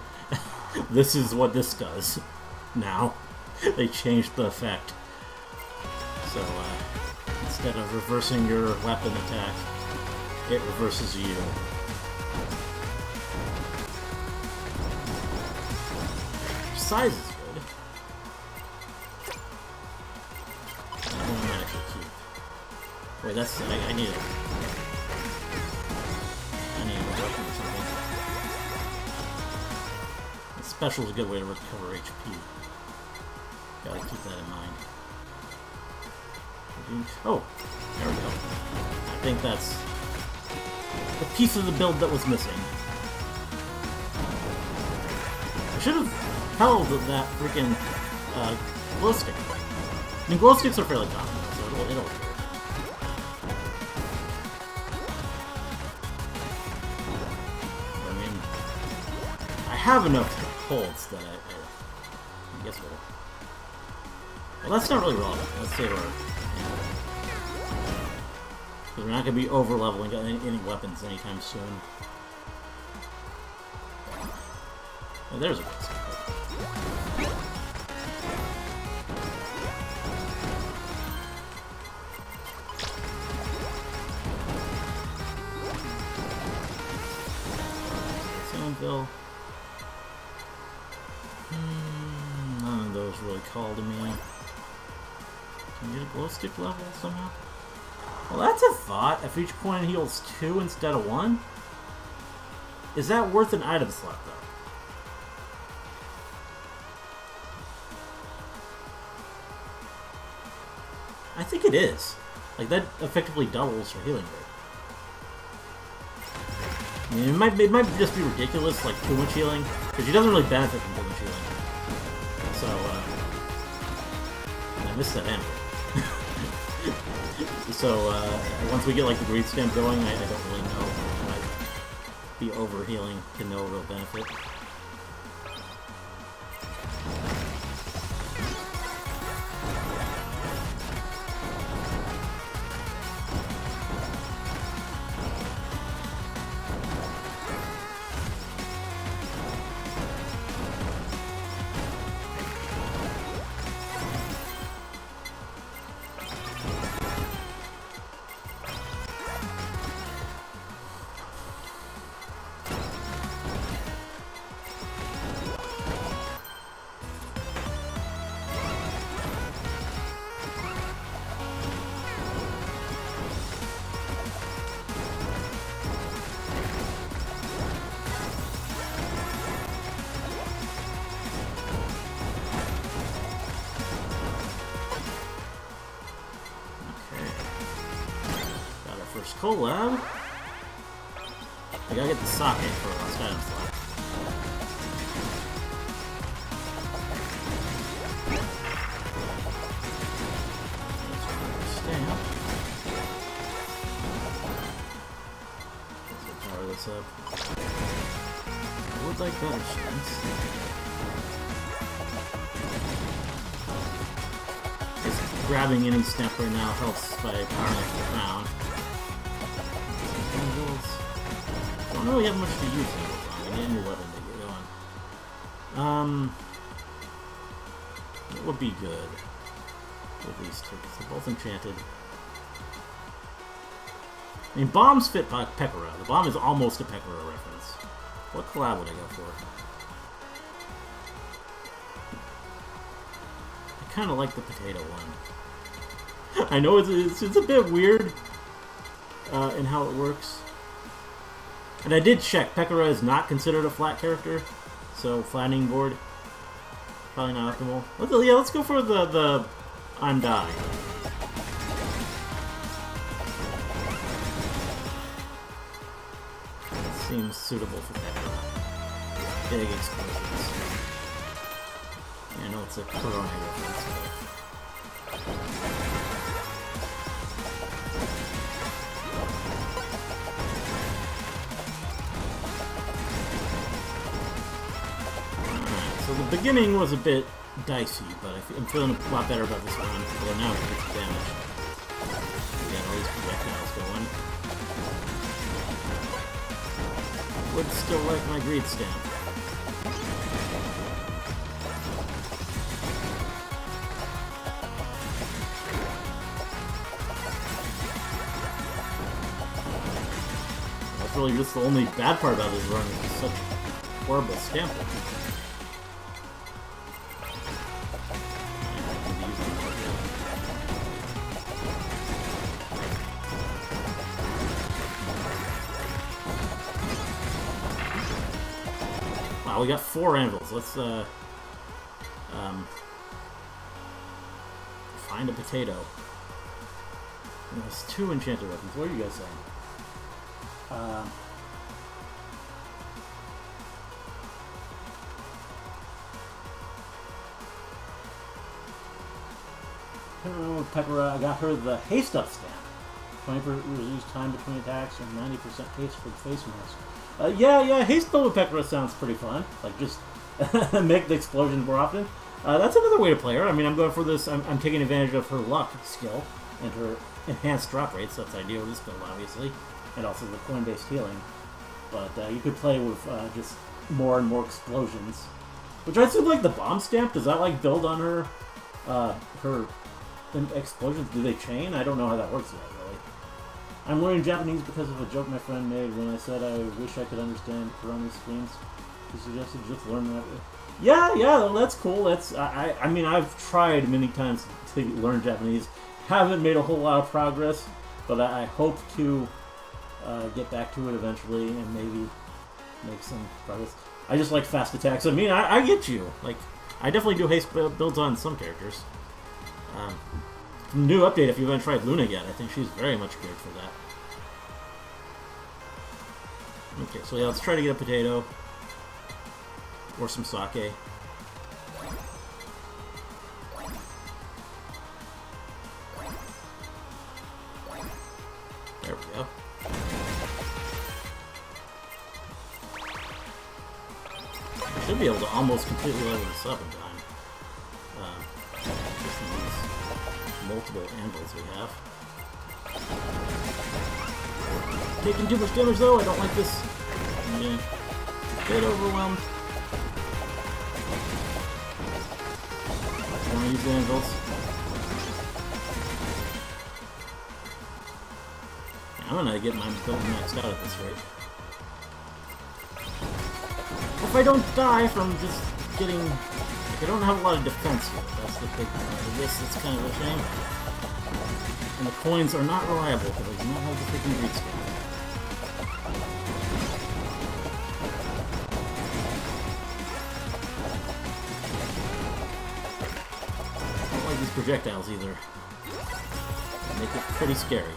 this is what this does. Now, they changed the effect. So, instead of reversing your weapon attack, it reverses you. Size is good. That one I might actually keep. Wait, that's... I need it. Special is a good way to recover HP. Gotta keep that in mind. Oh, there we go. I think that's the piece of the build that was missing. I should have held that freaking glow stick. I mean, glow sticks are fairly common, so it'll work. I mean, I have enough holds that I guess well, that's not really relevant. Let's say because we're not going to be over-leveling any weapons anytime soon. Oh, there's a good stuff. Anvil. None of those really call to me. Can you get a glow stick level somehow? Well, that's a thought. If each coin heals 2 instead of 1? Is that worth an item slot, though? I think it is. Like, that effectively doubles her healing rate. I mean, it might just be ridiculous, like, too much healing, because she doesn't really benefit from too much healing. So, I missed that end. So, once we get, like, the greed stamp going, I don't really know. I might be over-healing to no real benefit. Collab. I gotta get the socket for last item slot. Stamp. Let's power this up. I would like better stamps. Just grabbing any stamp right now helps by powering up the ground. I don't really have much to use on. I need a new weapon to get going. It would be good. With these two, because they're both enchanted. I mean, bombs fit Pekora. The bomb is almost a Pekora reference. What collab would I go for? I kind of like the potato one. I know it's a bit weird in how it works. And I did check, Pekora is not considered a flat character, so flattening board, probably not optimal. Let's go for the I'm dying. It seems suitable for Pekora. Big explosions. Yeah, I know it's a Corona reference, but... So the beginning was a bit dicey, but I'm feeling a lot better about this one. Although now I can get some damage. We got all these projectiles going. Would still like my greed stamp. That's really just the only bad part about this run is such horrible stamping. Wow, we got 4 anvils. Let's find a potato. There's 2 enchanted weapons. What are you guys saying? Pekora, I got her the haste up stamp. 20% reduced time between attacks and 90% haste for the face mask. Yeah, haste build with Pekora sounds pretty fun. Like, just make the explosions more often. That's another way to play her. I mean, I'm going for this, I'm taking advantage of her luck skill and her enhanced drop rate, so that's ideal with this build, obviously. And also the coin-based healing. But you could play with just more and more explosions. Which I assume, like, the bomb stamp, does that, like, build on her, her explosions? Do they chain? I don't know how that works yet, really. I'm learning Japanese because of a joke my friend made when I said I wish I could understand Kurami's screams. He suggested just learn that. Yeah, yeah, well, that's cool. I mean, I've tried many times to learn Japanese. Haven't made a whole lot of progress, but I hope to get back to it eventually and maybe make some progress. I just like fast attacks. I mean, I get you. Like, I definitely do haste builds on some characters. New update, if you haven't tried Luna yet, I think she's very much geared for that. Okay, so yeah, let's try to get a potato. Or some sake. There we go. I should be able to almost completely level this up in time. Just in these multiple anvils we have. Taking too much damage though, I don't like this. I'm getting a bit overwhelmed. I want to use the anvils. Yeah, I'm gonna get my build maxed out at this rate. If I don't die from just getting... Like, I don't have a lot of defense here. That's the big part of this. It's kind of a shame. And the coins are not reliable because I do not have the freaking greed stamp. I don't like these projectiles either. They make it pretty scary.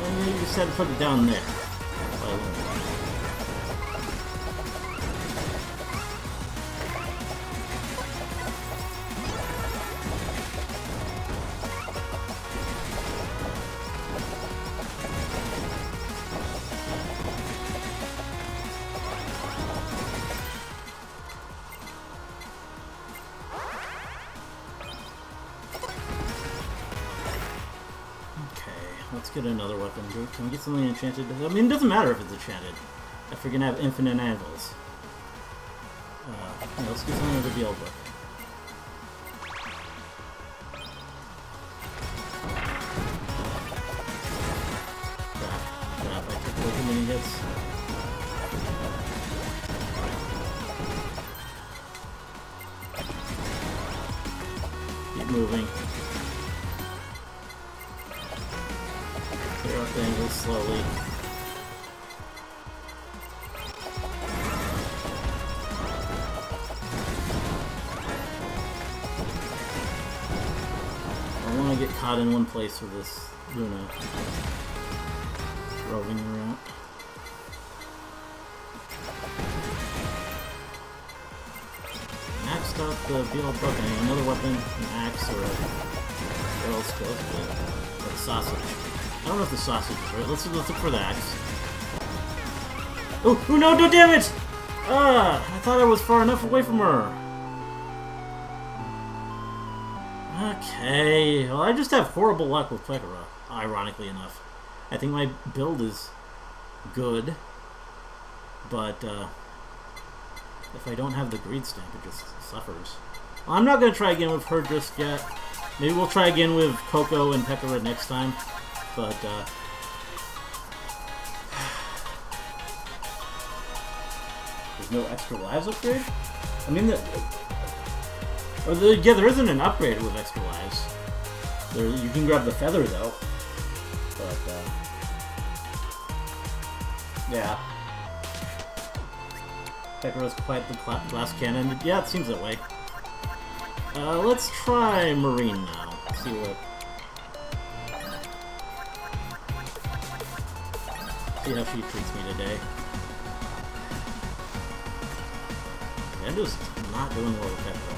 And you just had to put it down there. Let's get another weapon. Can we get something enchanted? I mean, it doesn't matter if it's enchanted. If we're gonna have infinite anvils. Yeah, let's get something with a reveal book. Crap, I took way too many hits. Keep moving. Clear out the angles slowly. I want to get caught in one place with this Luna roving around. Maxed out the BL book. I need another weapon, an axe, or where else goes? Or a sausage. I don't know if the sausage is right. Let's look for the axe. Oh no, no, damn it! I thought I was far enough away from her. Okay, well, I just have horrible luck with Pekora, ironically enough. I think my build is good, but if I don't have the greed stamp, it just suffers. Well, I'm not going to try again with her just yet. Maybe we'll try again with Coco and Pekora next time. But, there's no extra lives upgrade? I mean, yeah, there isn't an upgrade with extra lives. You can grab the feather, though. But, yeah. Pekora's quite the glass cannon. Yeah, it seems that way. Let's try Marine now. See what... See how she treats me today. I'm just not doing well with Pekora.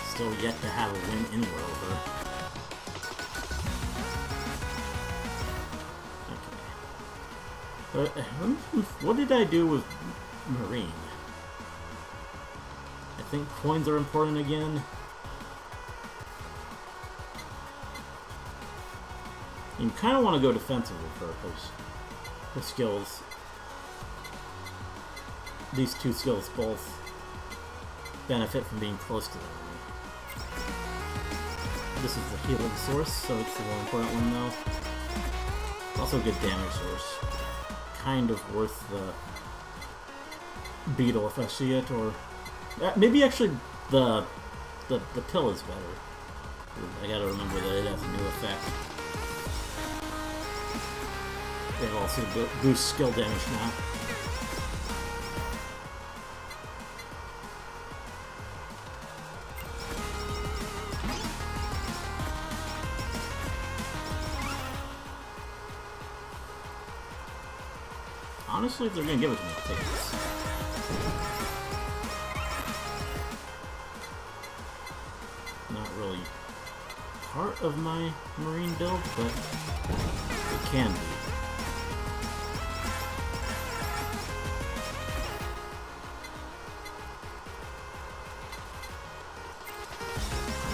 Still yet to have a win anywhere over her. Okay. What did I do with Marine? I think coins are important again. You kind of want to go defensive with her because her skills, these two skills both benefit from being close to the enemy. This is the healing source, so it's the more important one now. Also a good damage source. Kind of worth the beetle if I see it, or maybe actually the pill is better. I gotta remember that it has a new effect. They also boost skill damage now. Honestly, if they're gonna give it to me, I'll take this. Not really part of my marine build, but it can be.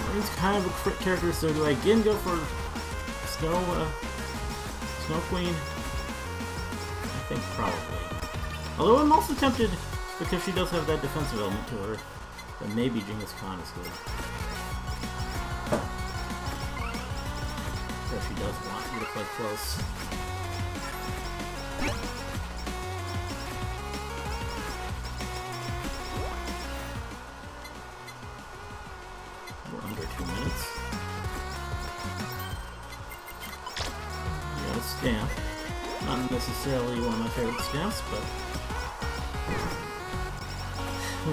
Marine's kind of a crit character, so do I again go for Snow Queen? I think probably. Although I'm also tempted, because she does have that defensive element to her, that maybe Genghis Khan is good. So she does want you to play close. We're under 2 minutes. Yeah, it's stamp. Not necessarily one of my favorite stamps, but...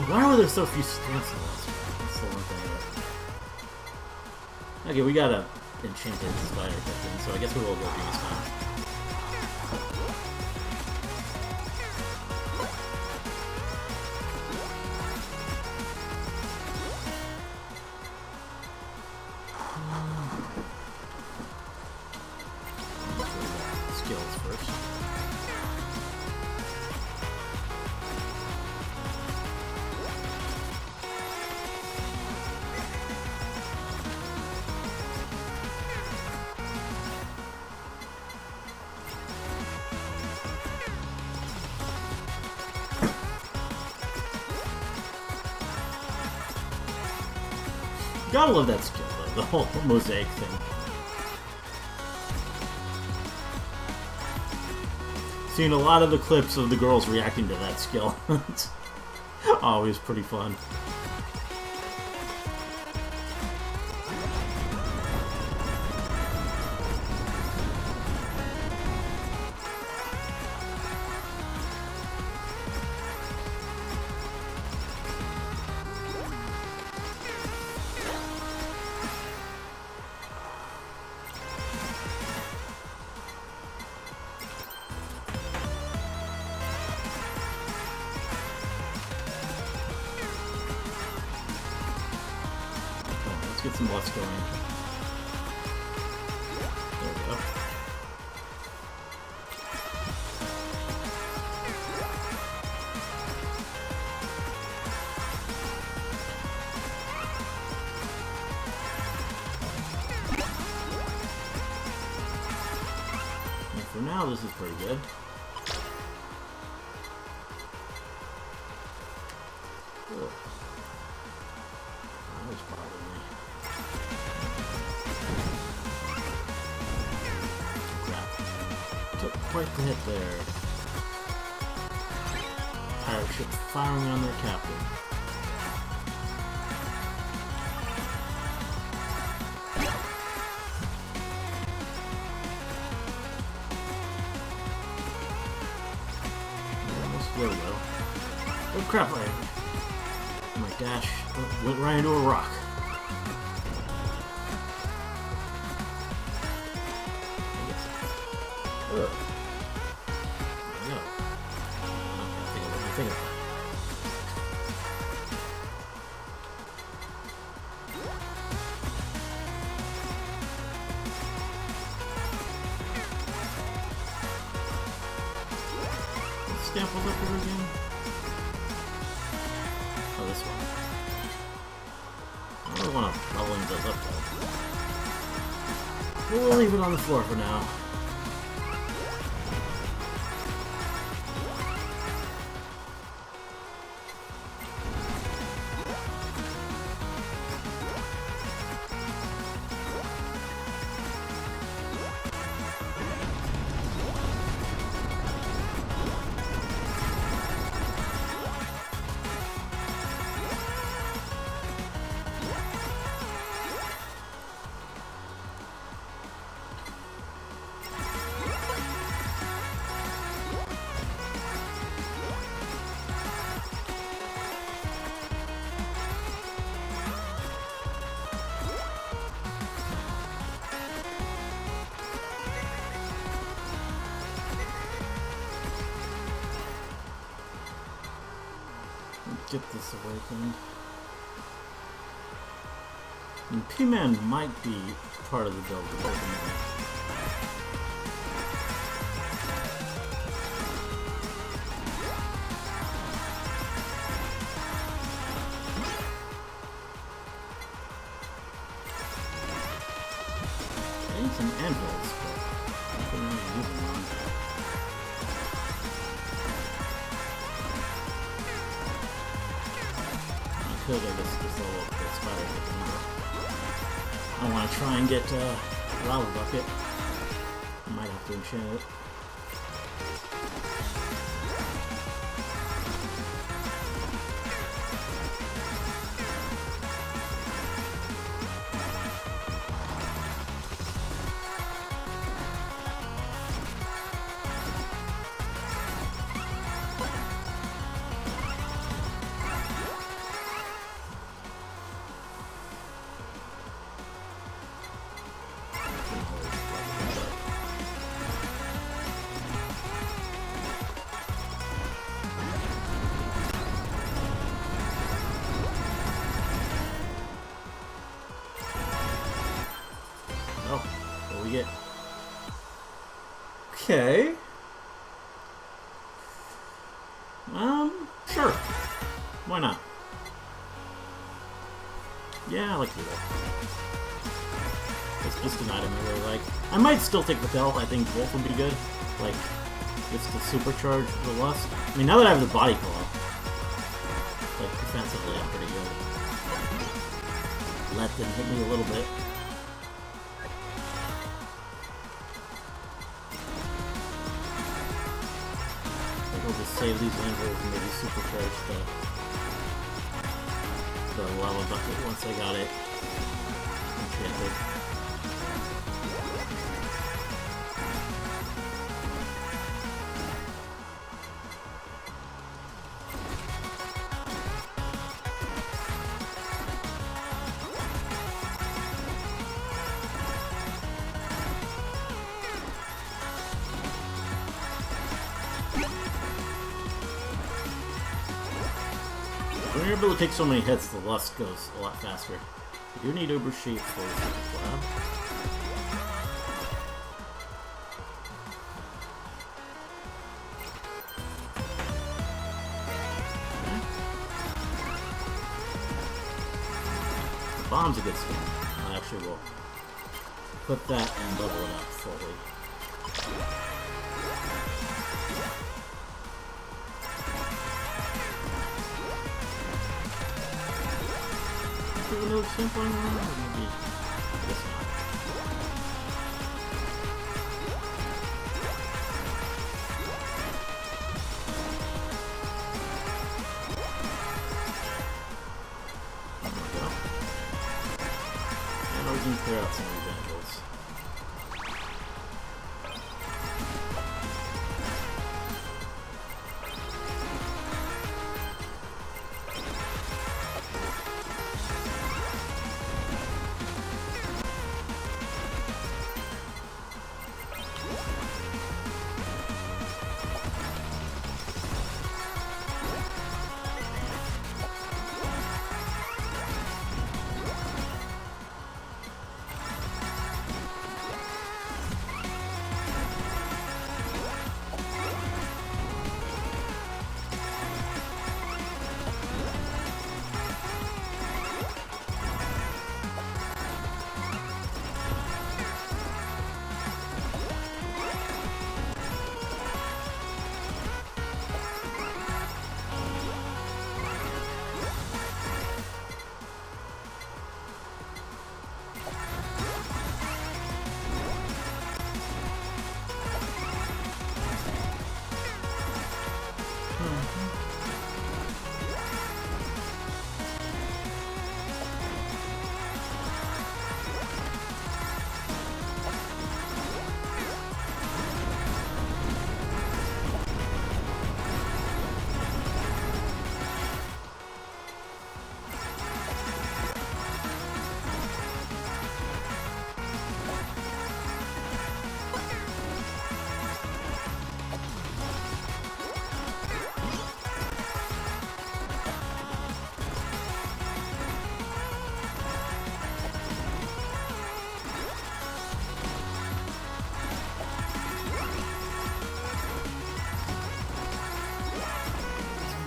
Why were there so few stamps in this? That's the one thing. Okay, we got a enchanted spider captain, so I guess we will go Genghis Khan. Skills first. Gotta love that skill, though, the whole mosaic thing. Seen a lot of the clips of the girls reacting to that skill. It's always pretty fun. Get some bluffs going. There we go. And for now, this is pretty good. Cool. That was bothering me. Took quite the hit there. Pirate ship firing on their captain. Almost, there we go. Oh crap, oh my gosh, went right into a rock. Ugh. I know. I think of What stamp was up here again? Oh, this one. I don't want to leveling those up though. We'll leave it on the floor for now. get this awakened. And P-Man might be part of the build ultimately. I need some anvils, but I couldn't really use them on. I could, I guess, just level up the spider looking more. I want to try and get Lava Bucket. I might have to enchant it. Oh, what do we get? Okay. Sure. Why not? Yeah, I like to do that. It's just an item I really like. I might still take the belt. I think Wolf would be good. Like, just to supercharge the Lust. I mean, now that I have the body claw, like, defensively, I'm pretty good. Let them hit me a little bit. I'll just save these anvils and maybe supercharge the lava bucket once I got it enchanted. When you're able to take so many hits, the Lust goes a lot faster. You do need Uber Sheep for the collab. Okay. The bomb's a good skin. I actually will put that and level it up fully. Another simple one, or maybe this one. There we go. And we can clear out some of these angles.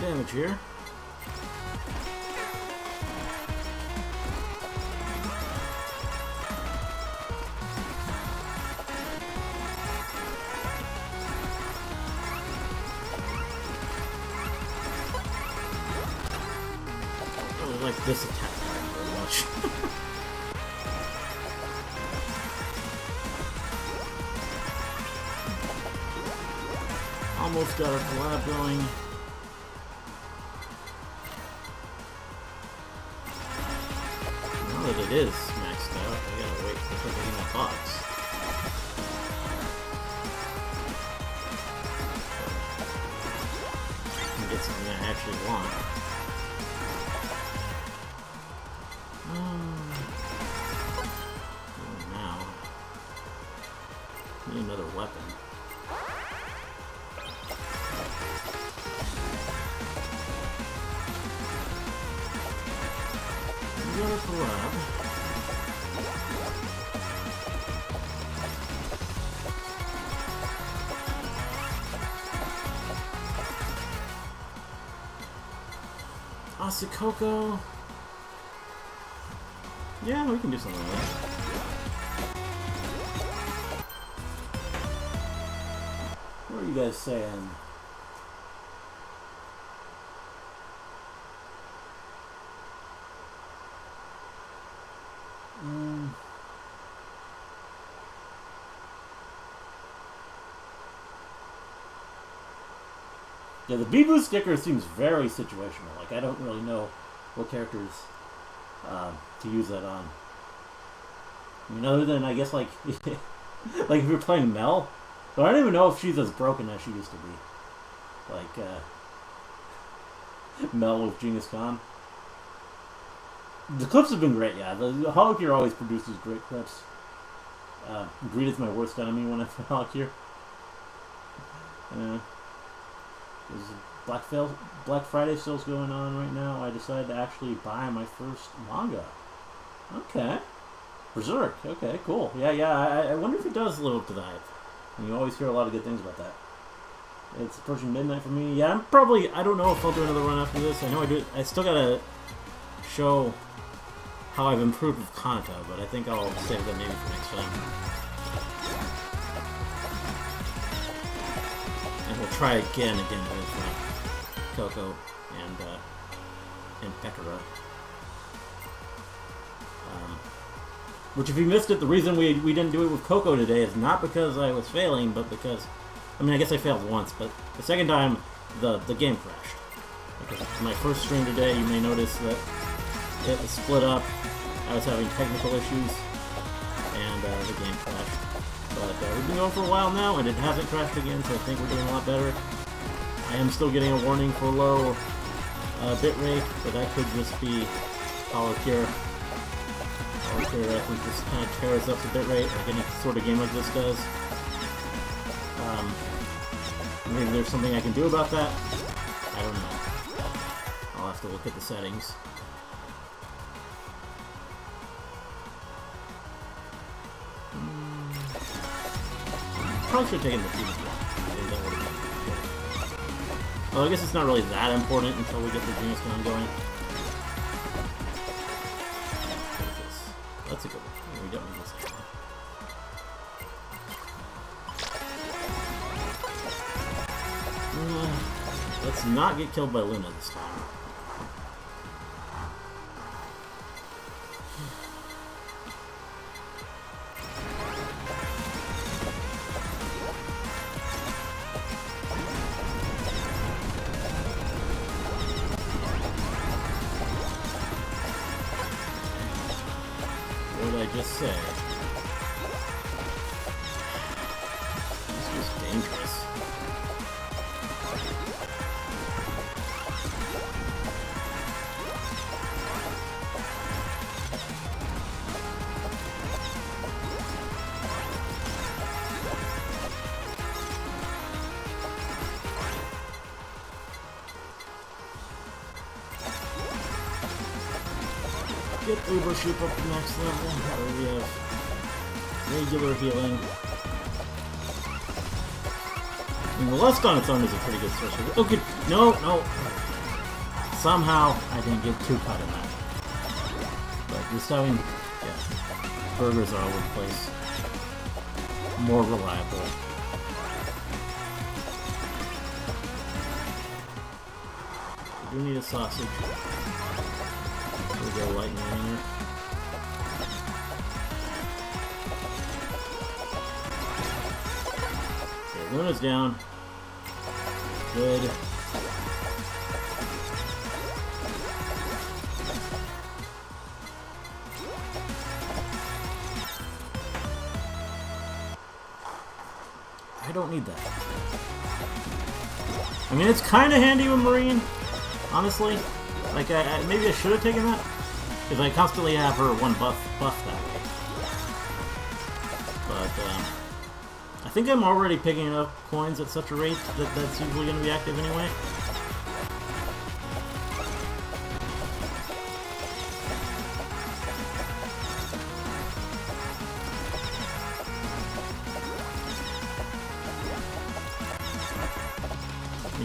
damage here. I like this attack very much. Almost got our collab going. Now that it is maxed out, I gotta wait for something in that box. And get something I actually want. Now, need another weapon. Another collab. Asukoko. Yeah, we can do something like that. What are you guys saying? Yeah, the Bee-Boo sticker seems very situational. Like, I don't really know what characters to use that on. I mean, other than, I guess, like, like if you're playing Mel, but I don't even know if she's as broken as she used to be. Like, Mel with Genghis Khan. The clips have been great, yeah. The HoloCure always produces great clips. Greed is my worst enemy when I play HoloCure. There's Black Friday sales going on right now. I decided to actually buy my first manga. Okay. Berserk. Okay, cool. Yeah. I wonder if it does live up to the hype. And you always hear a lot of good things about that. It's approaching midnight for me. Yeah, I don't know if I'll do another run after this. I know I do. I still gotta show how I've improved with Kanata, but I think I'll save that maybe for next time. And we'll try again with Coco and Pekara. Which, if you missed it, the reason we didn't do it with Coco today is not because I was failing, but because, I mean, I guess I failed once, but the second time, the game crashed. Because my first stream today, you may notice that it was split up. I was having technical issues, and the game crashed. But we've been going for a while now, and it hasn't crashed again, so I think we're doing a lot better. I am still getting a warning for low bitrate, but that could just be HoloCure. HoloCure, I think, just kind of tears up the bitrate, like any sort of game like this does. Maybe there's something I can do about that. I don't know. I'll have to look at the settings. Probably should have taken the Phoenix one. I think that would have been good. Well, I guess it's not really that important until we get the Genghis Khan going. That's a good one. We don't need this anymore. Let's not get killed by Luna this time. What did I just say? This was dangerous. Get Uber Shoop up to max level. Where we have regular healing. I mean, the Lust on its own is a pretty good source. Oh, good. No. somehow I didn't get too caught in that. But just having, yeah, burgers are all over the place. More reliable. We do need a sausage. We'll go light and linear. Okay, Luna's down. Good. I don't need that. I mean, it's kind of handy with Marine, honestly. Like, maybe I should have taken that, because I constantly have her one buff that way. But, I think I'm already picking up coins at such a rate that that's usually going to be active anyway.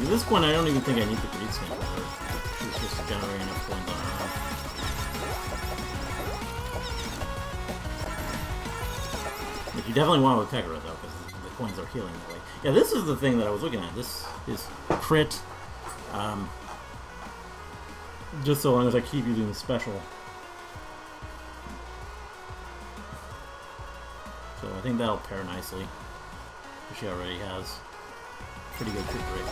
At this point, I don't even think I need the greed stamp for her. She's just generating enough coins on her own. But you definitely want to attack her though, because the coins are healing that way. Yeah, this is the thing that I was looking at. This is crit. Just so long as I keep using the special. So I think that'll pair nicely. She already has pretty good crit rate.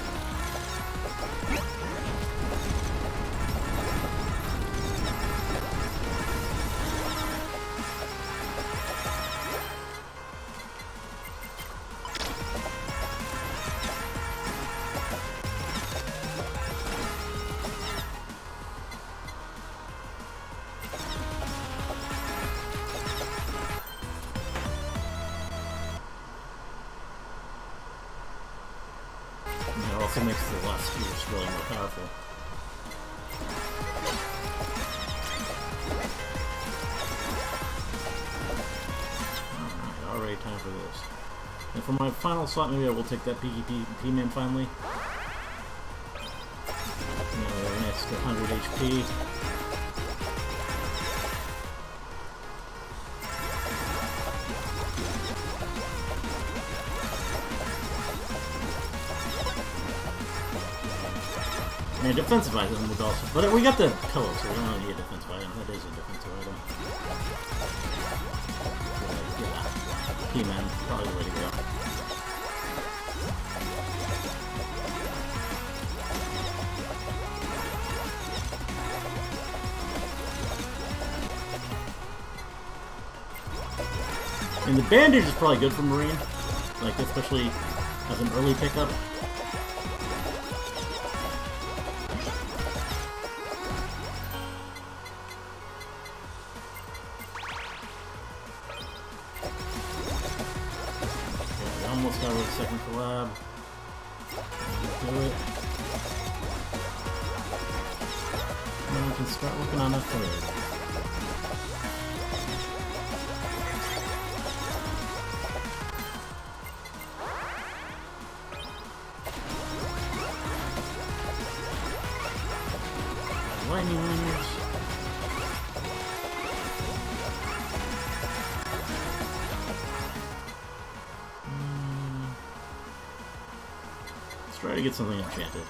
Also makes the last spears really more powerful. Alright, already time for this. And for my final slot, maybe I will take that P-Man finally. An extra 100 HP. And a defensive item would also... But we got the pillow, so we don't really need a defensive item. That is a defensive item. Yeah. He-Man, probably the way to go. And the bandage is probably good for Marine. Like, especially as an early pickup. Almost got rid of the second collab. Do it. And then we can start working on a third. Lightning winners. Let's try to get something enchanted.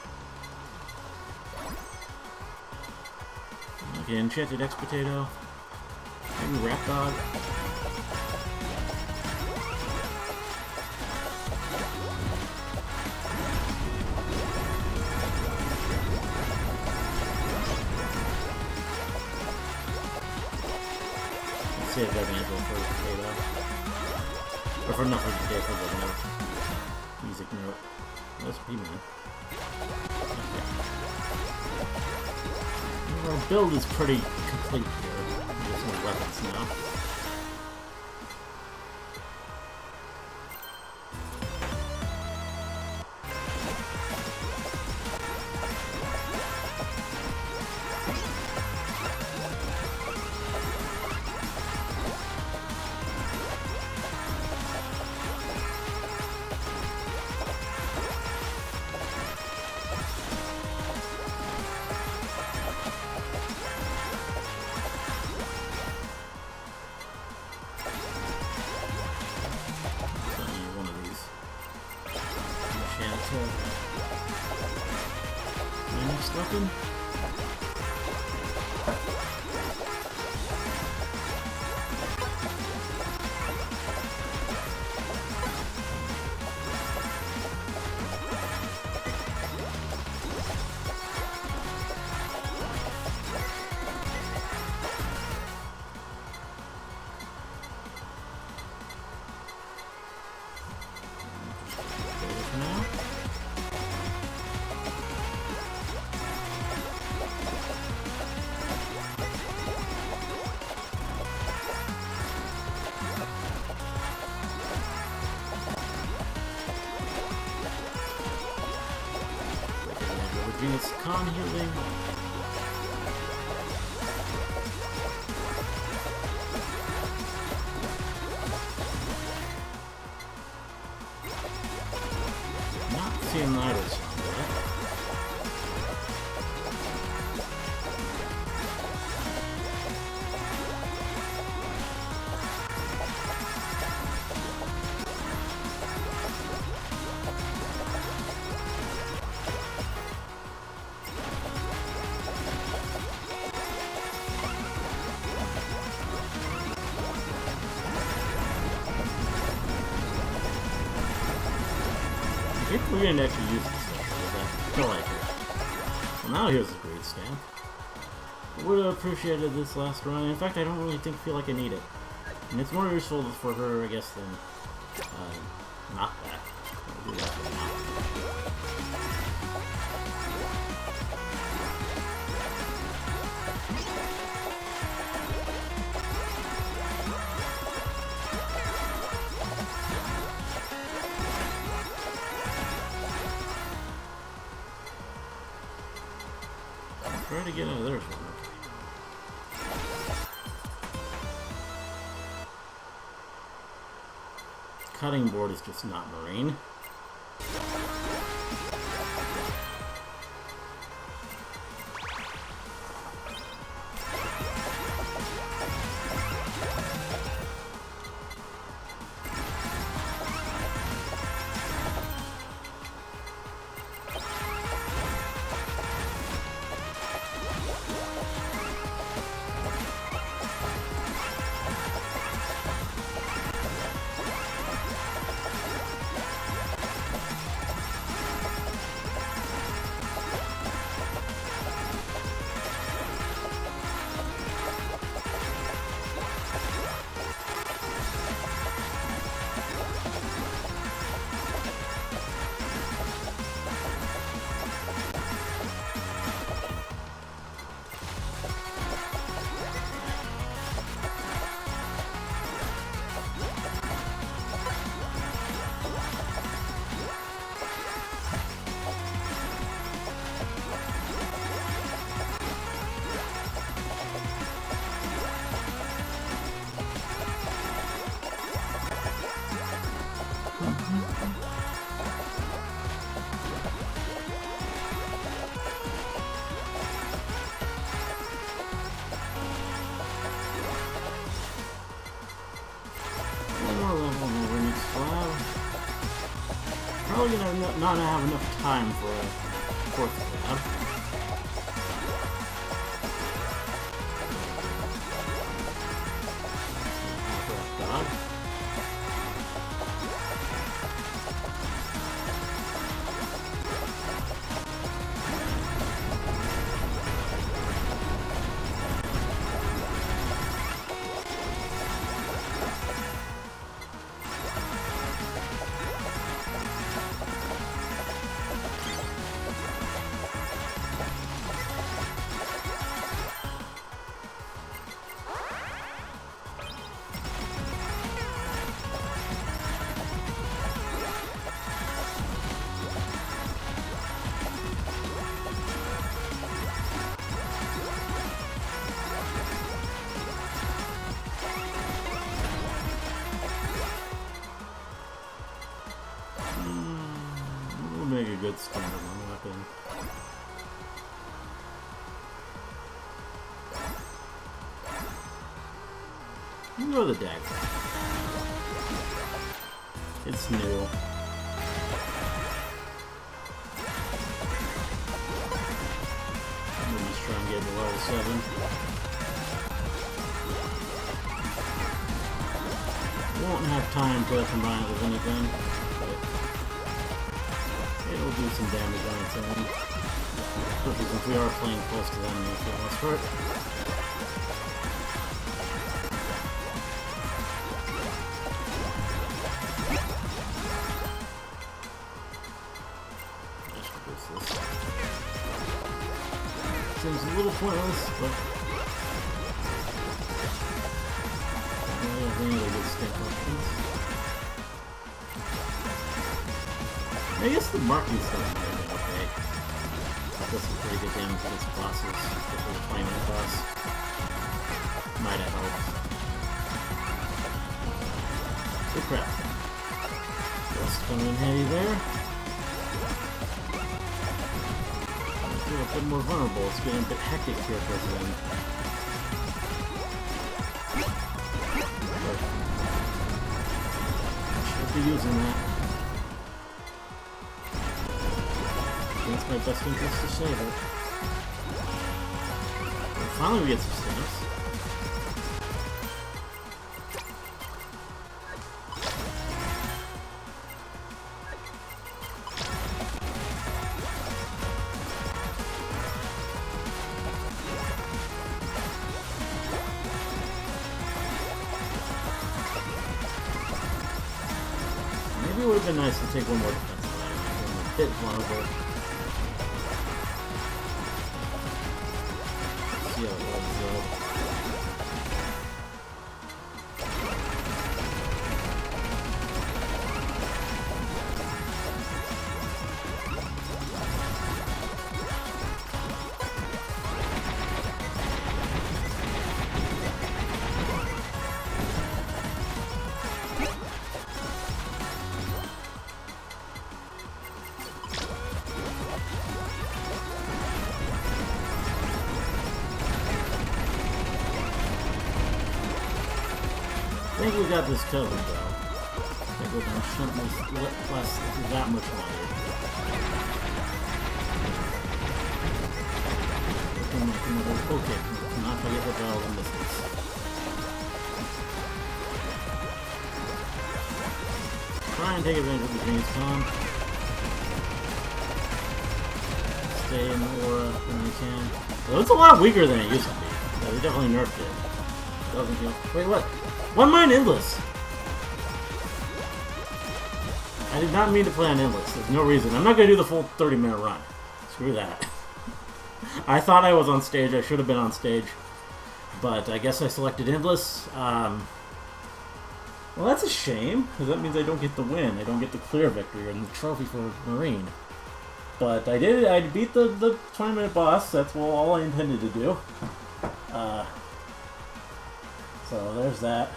Okay, enchanted X Potato. Maybe Rat Dog. Let's save that angel for the potato. Or for nothing today for the note. Music note. That's P-Man. Okay. Our build is pretty complete here. There's more weapons now. next weapon. It's con healing. Not seeing the idle sound yet. We're going to actually use this special, but I feel like it. Well, now here's a great stamp. I would have appreciated this last run. In fact, I don't really feel like I need it. And it's more useful for her, I guess, than not that. I'll do that for now. Try to get out of there. Cutting board is just not marine. Probably gonna not have enough time for a fourth lab. Make a good standalone weapon. You can go with the dagger. It's new. level 7. Won't have time to combine it with anything, but it'll do some damage on its own. Especially since we are playing close to the enemy for the most part. Seems a little pointless, but I guess the marking stuff might have been okay. Does some pretty good damage against bosses, especially the final boss. Might have helped. Good crap. Just coming in handy there. I feel a bit more vulnerable. It's getting a bit hectic here towards the end. Using that. It's my best interest to save it. And finally we get some stamps. Maybe it would have been nice to take one more defensive item. I'm a bit vulnerable. Let's see how it was though. I think we got this covered, though. I think we're going to shouldn't last that much longer. Okay, not forget the bell and distance. Try and take advantage of the green spawn. Stay in the aura when you can. Well, it's a lot weaker than it used to be. Yeah, they definitely nerfed it. Doesn't feel. Wait, what? One mine endless! I did not mean to play on endless. There's no reason. I'm not going to do the full 30-minute run. Screw that. I thought I was on stage. I should have been on stage. But I guess I selected endless. Well, that's a shame, because that means I don't get the win. I don't get the clear victory and the trophy for Marine. But I did. I beat the 20-minute boss. That's all I intended to do. So there's that.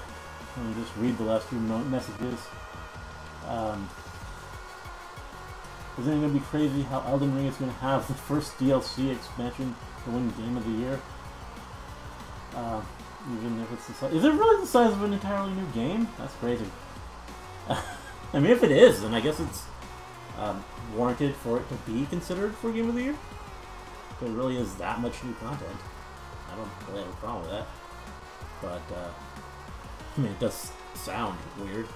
Let me just read the last few messages. Isn't it going to be crazy how Elden Ring is going to have the first DLC expansion to win Game of the Year? Even if it's the size... Is it really the size of an entirely new game? That's crazy. I mean, if it is, then I guess it's warranted for it to be considered for Game of the Year. If it really is that much new content. I don't really have a problem with that. But, I mean, it does sound weird.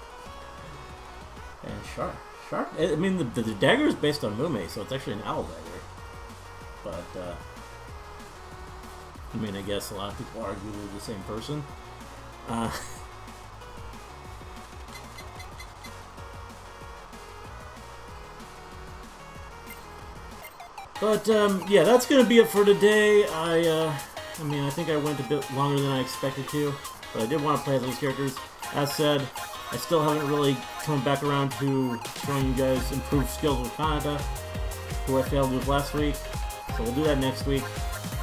And sharp. I mean, the dagger is based on Mume, so it's actually an owl dagger. But, I mean, I guess a lot of people argue they're the same person. But, yeah, that's gonna be it for today. I mean, I think I went a bit longer than I expected to, but I did want to play those characters. As said, I still haven't really come back around to showing you guys improved skills with Kanata, who I failed with last week. So we'll do that next week,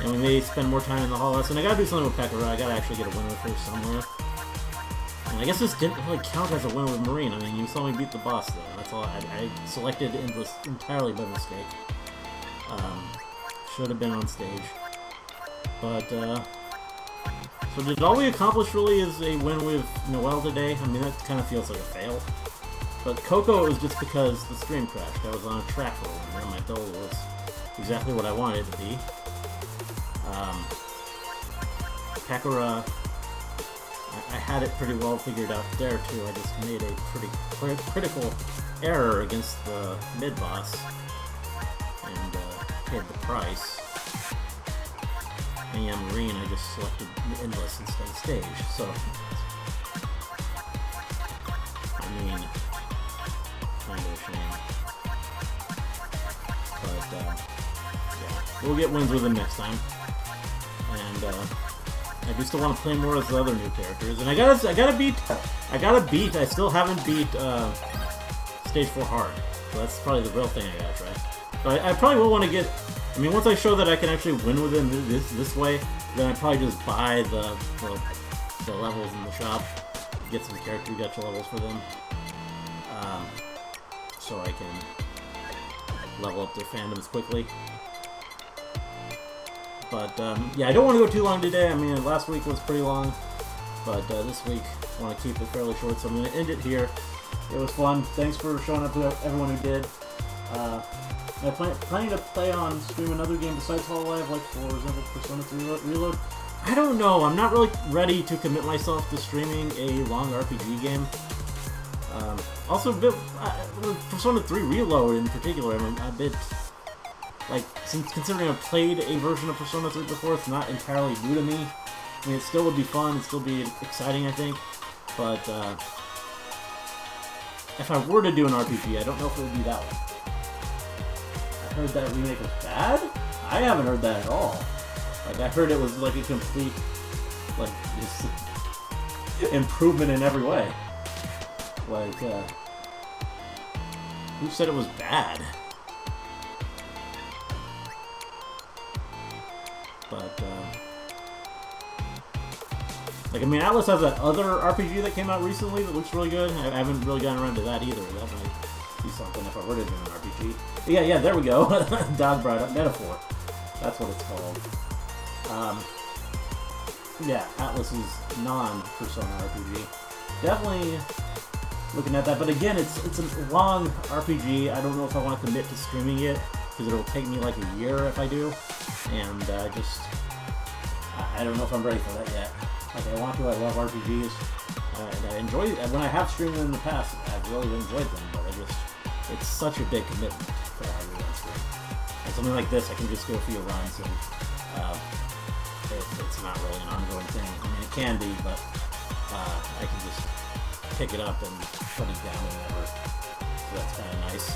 and we may spend more time in the Hall Lesson. I gotta do something with Pekara. I gotta actually get a win with her somewhere. And I guess this didn't really count as a win with Marine. I mean, you saw me beat the boss, though. That's all. I selected Endless entirely by mistake. Should have been on stage. But, so did all we accomplish really is a win with Noelle today? I mean, that kind of feels like a fail. But Coco, it was just because the stream crashed. I was on a track roll, and my build was exactly what I wanted it to be. Pekora, I had it pretty well figured out there too. I just made a pretty critical error against the mid-boss and paid the price. And yeah, Marine, I just selected Endless instead of Stage, so... I mean, kind of a shame. But, yeah, we'll get wins with him next time. And, I do still want to play more as the other new characters. And I still haven't beat, Stage 4 Hard. So that's probably the real thing I gotta try. But I probably will want to get... I mean, once I show that I can actually win with him this way, then I probably just buy the levels in the shop, get some character gacha levels for them, so I can level up their fandoms quickly. But yeah, I don't want to go too long today. I mean, last week was pretty long, but this week I want to keep it fairly short, so I'm going to end it here. It was fun. Thanks for showing up to everyone who did. I'm planning to play on stream another game besides HoloLive, like for example Persona 3 Reload. I don't know. I'm not really ready to commit myself to streaming a long RPG game. Also, with Persona 3 Reload in particular, I'm a bit like, considering I've played a version of Persona 3 before, it's not entirely new to me. I mean, it still would be fun. It'd still be exciting, I think. But if I were to do an RPG, I don't know if it would be that one. I heard that remake was bad? I haven't heard that at all. Like, I heard it was like a complete, like, just improvement in every way. Like, who said it was bad? But, like, I mean, Atlas has that other RPG that came out recently that looks really good. I haven't really gotten around to that either. That might be something if I were to do an RPG. But yeah, there we go. Dog brought up Metaphor. That's what it's called. Yeah, Atlas's non-Persona RPG. Definitely looking at that. But again, it's a long RPG. I don't know if I want to commit to streaming it, because it'll take me like a year if I do. And I don't know if I'm ready for that yet. Like, I want to. I love RPGs. And I enjoy it. When I have streamed them in the past, I've really enjoyed them. But it's such a big commitment for how we want stream. And something like this, I can just go a few runs, and it's not really an ongoing thing. I mean, it can be, but I can just pick it up and put it down whenever. So that's kind of nice.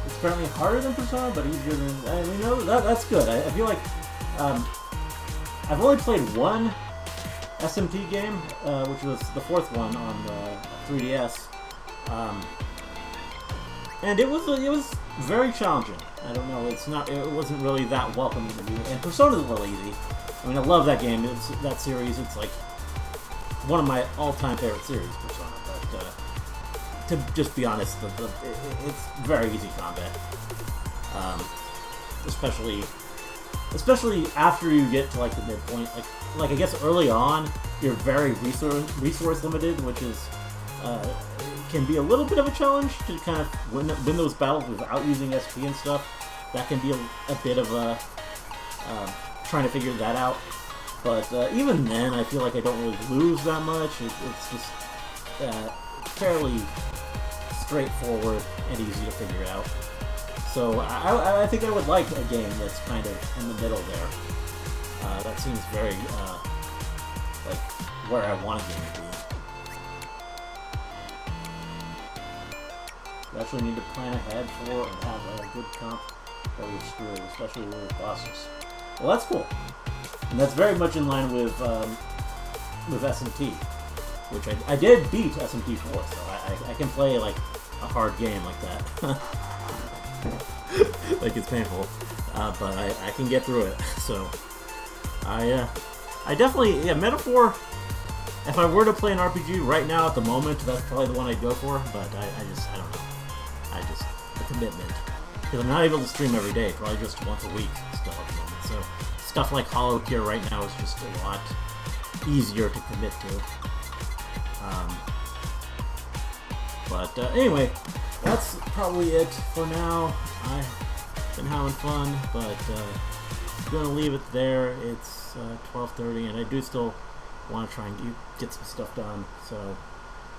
It's apparently harder than Persona, but easier than... I mean, no, that's good. I feel like... I've only played one SMT game, which was the fourth one on the 3DS. And it was very challenging. I don't know, it wasn't really that welcoming to me. And Persona's a little easy. I mean, I love that game. That series. It's like one of my all-time favorite series, Persona. But to just be honest, it's very easy combat. Especially after you get to like the midpoint. Like I guess early on, you're very resource limited, which is can be a little bit of a challenge to kind of win those battles without using SP and stuff. That can be a bit of a trying to figure that out. But even then, I feel like I don't really lose that much. It's just fairly straightforward and easy to figure out. So I think I would like a game that's kind of in the middle there. That seems very like where I want a game to be. You actually need to plan ahead for and have a good comp that will screw it, especially with bosses. Well, that's cool. And that's very much in line with SMT, which I did beat SMT 4, so I can play like a hard game like that. Like it's painful, but I can get through it. So I definitely, yeah, Metaphor. If I were to play an RPG right now at the moment, that's probably the one I'd go for. But I don't know. The commitment, because I'm not able to stream every day. Probably just once a week still at the moment. So stuff like HoloCure right now is just a lot easier to commit to. But anyway, that's probably it for now. been having fun, but gonna leave it there. It's 12:30, and I do still want to try and get some stuff done. So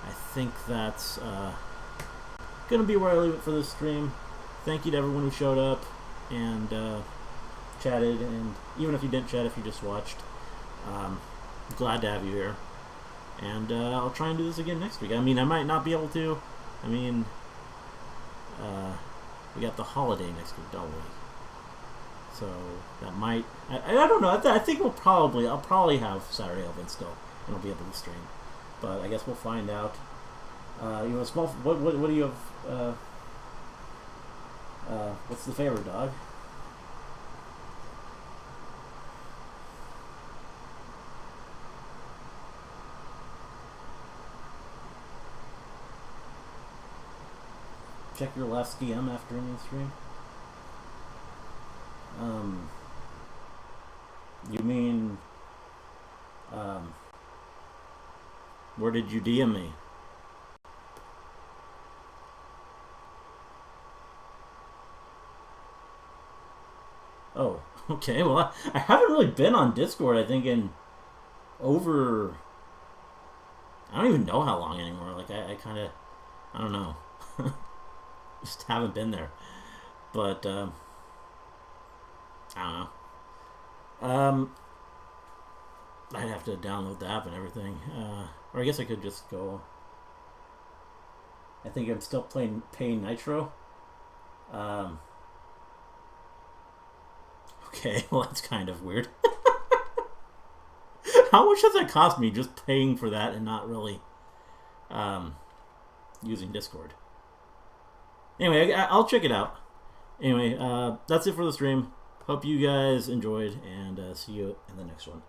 I think that's gonna be where I leave it for this stream. Thank you to everyone who showed up and chatted, and even if you didn't chat, if you just watched, glad to have you here. And I'll try and do this again next week. I mean, I might not be able to. I mean, we got the holiday next week, don't we? So that might. I don't know. I think I'll probably have Saturday open still, and I'll be able to stream. But I guess we'll find out. You know, small. What do you have? What's the favorite dog? Check your last DM after any stream. You mean, where did you DM me? Oh, okay. Well, I haven't really been on Discord, I think, in over... I don't even know how long anymore. Like, I kind of... I don't know. Just haven't been there. But, I don't know. I'd have to download the app and everything. Or I guess I could just go... I think I'm still paying Nitro. Okay, well that's kind of weird. How much does that cost me just paying for that and not really using Discord? Anyway, I'll check it out. Anyway, that's it for the stream. Hope you guys enjoyed, and see you in the next one.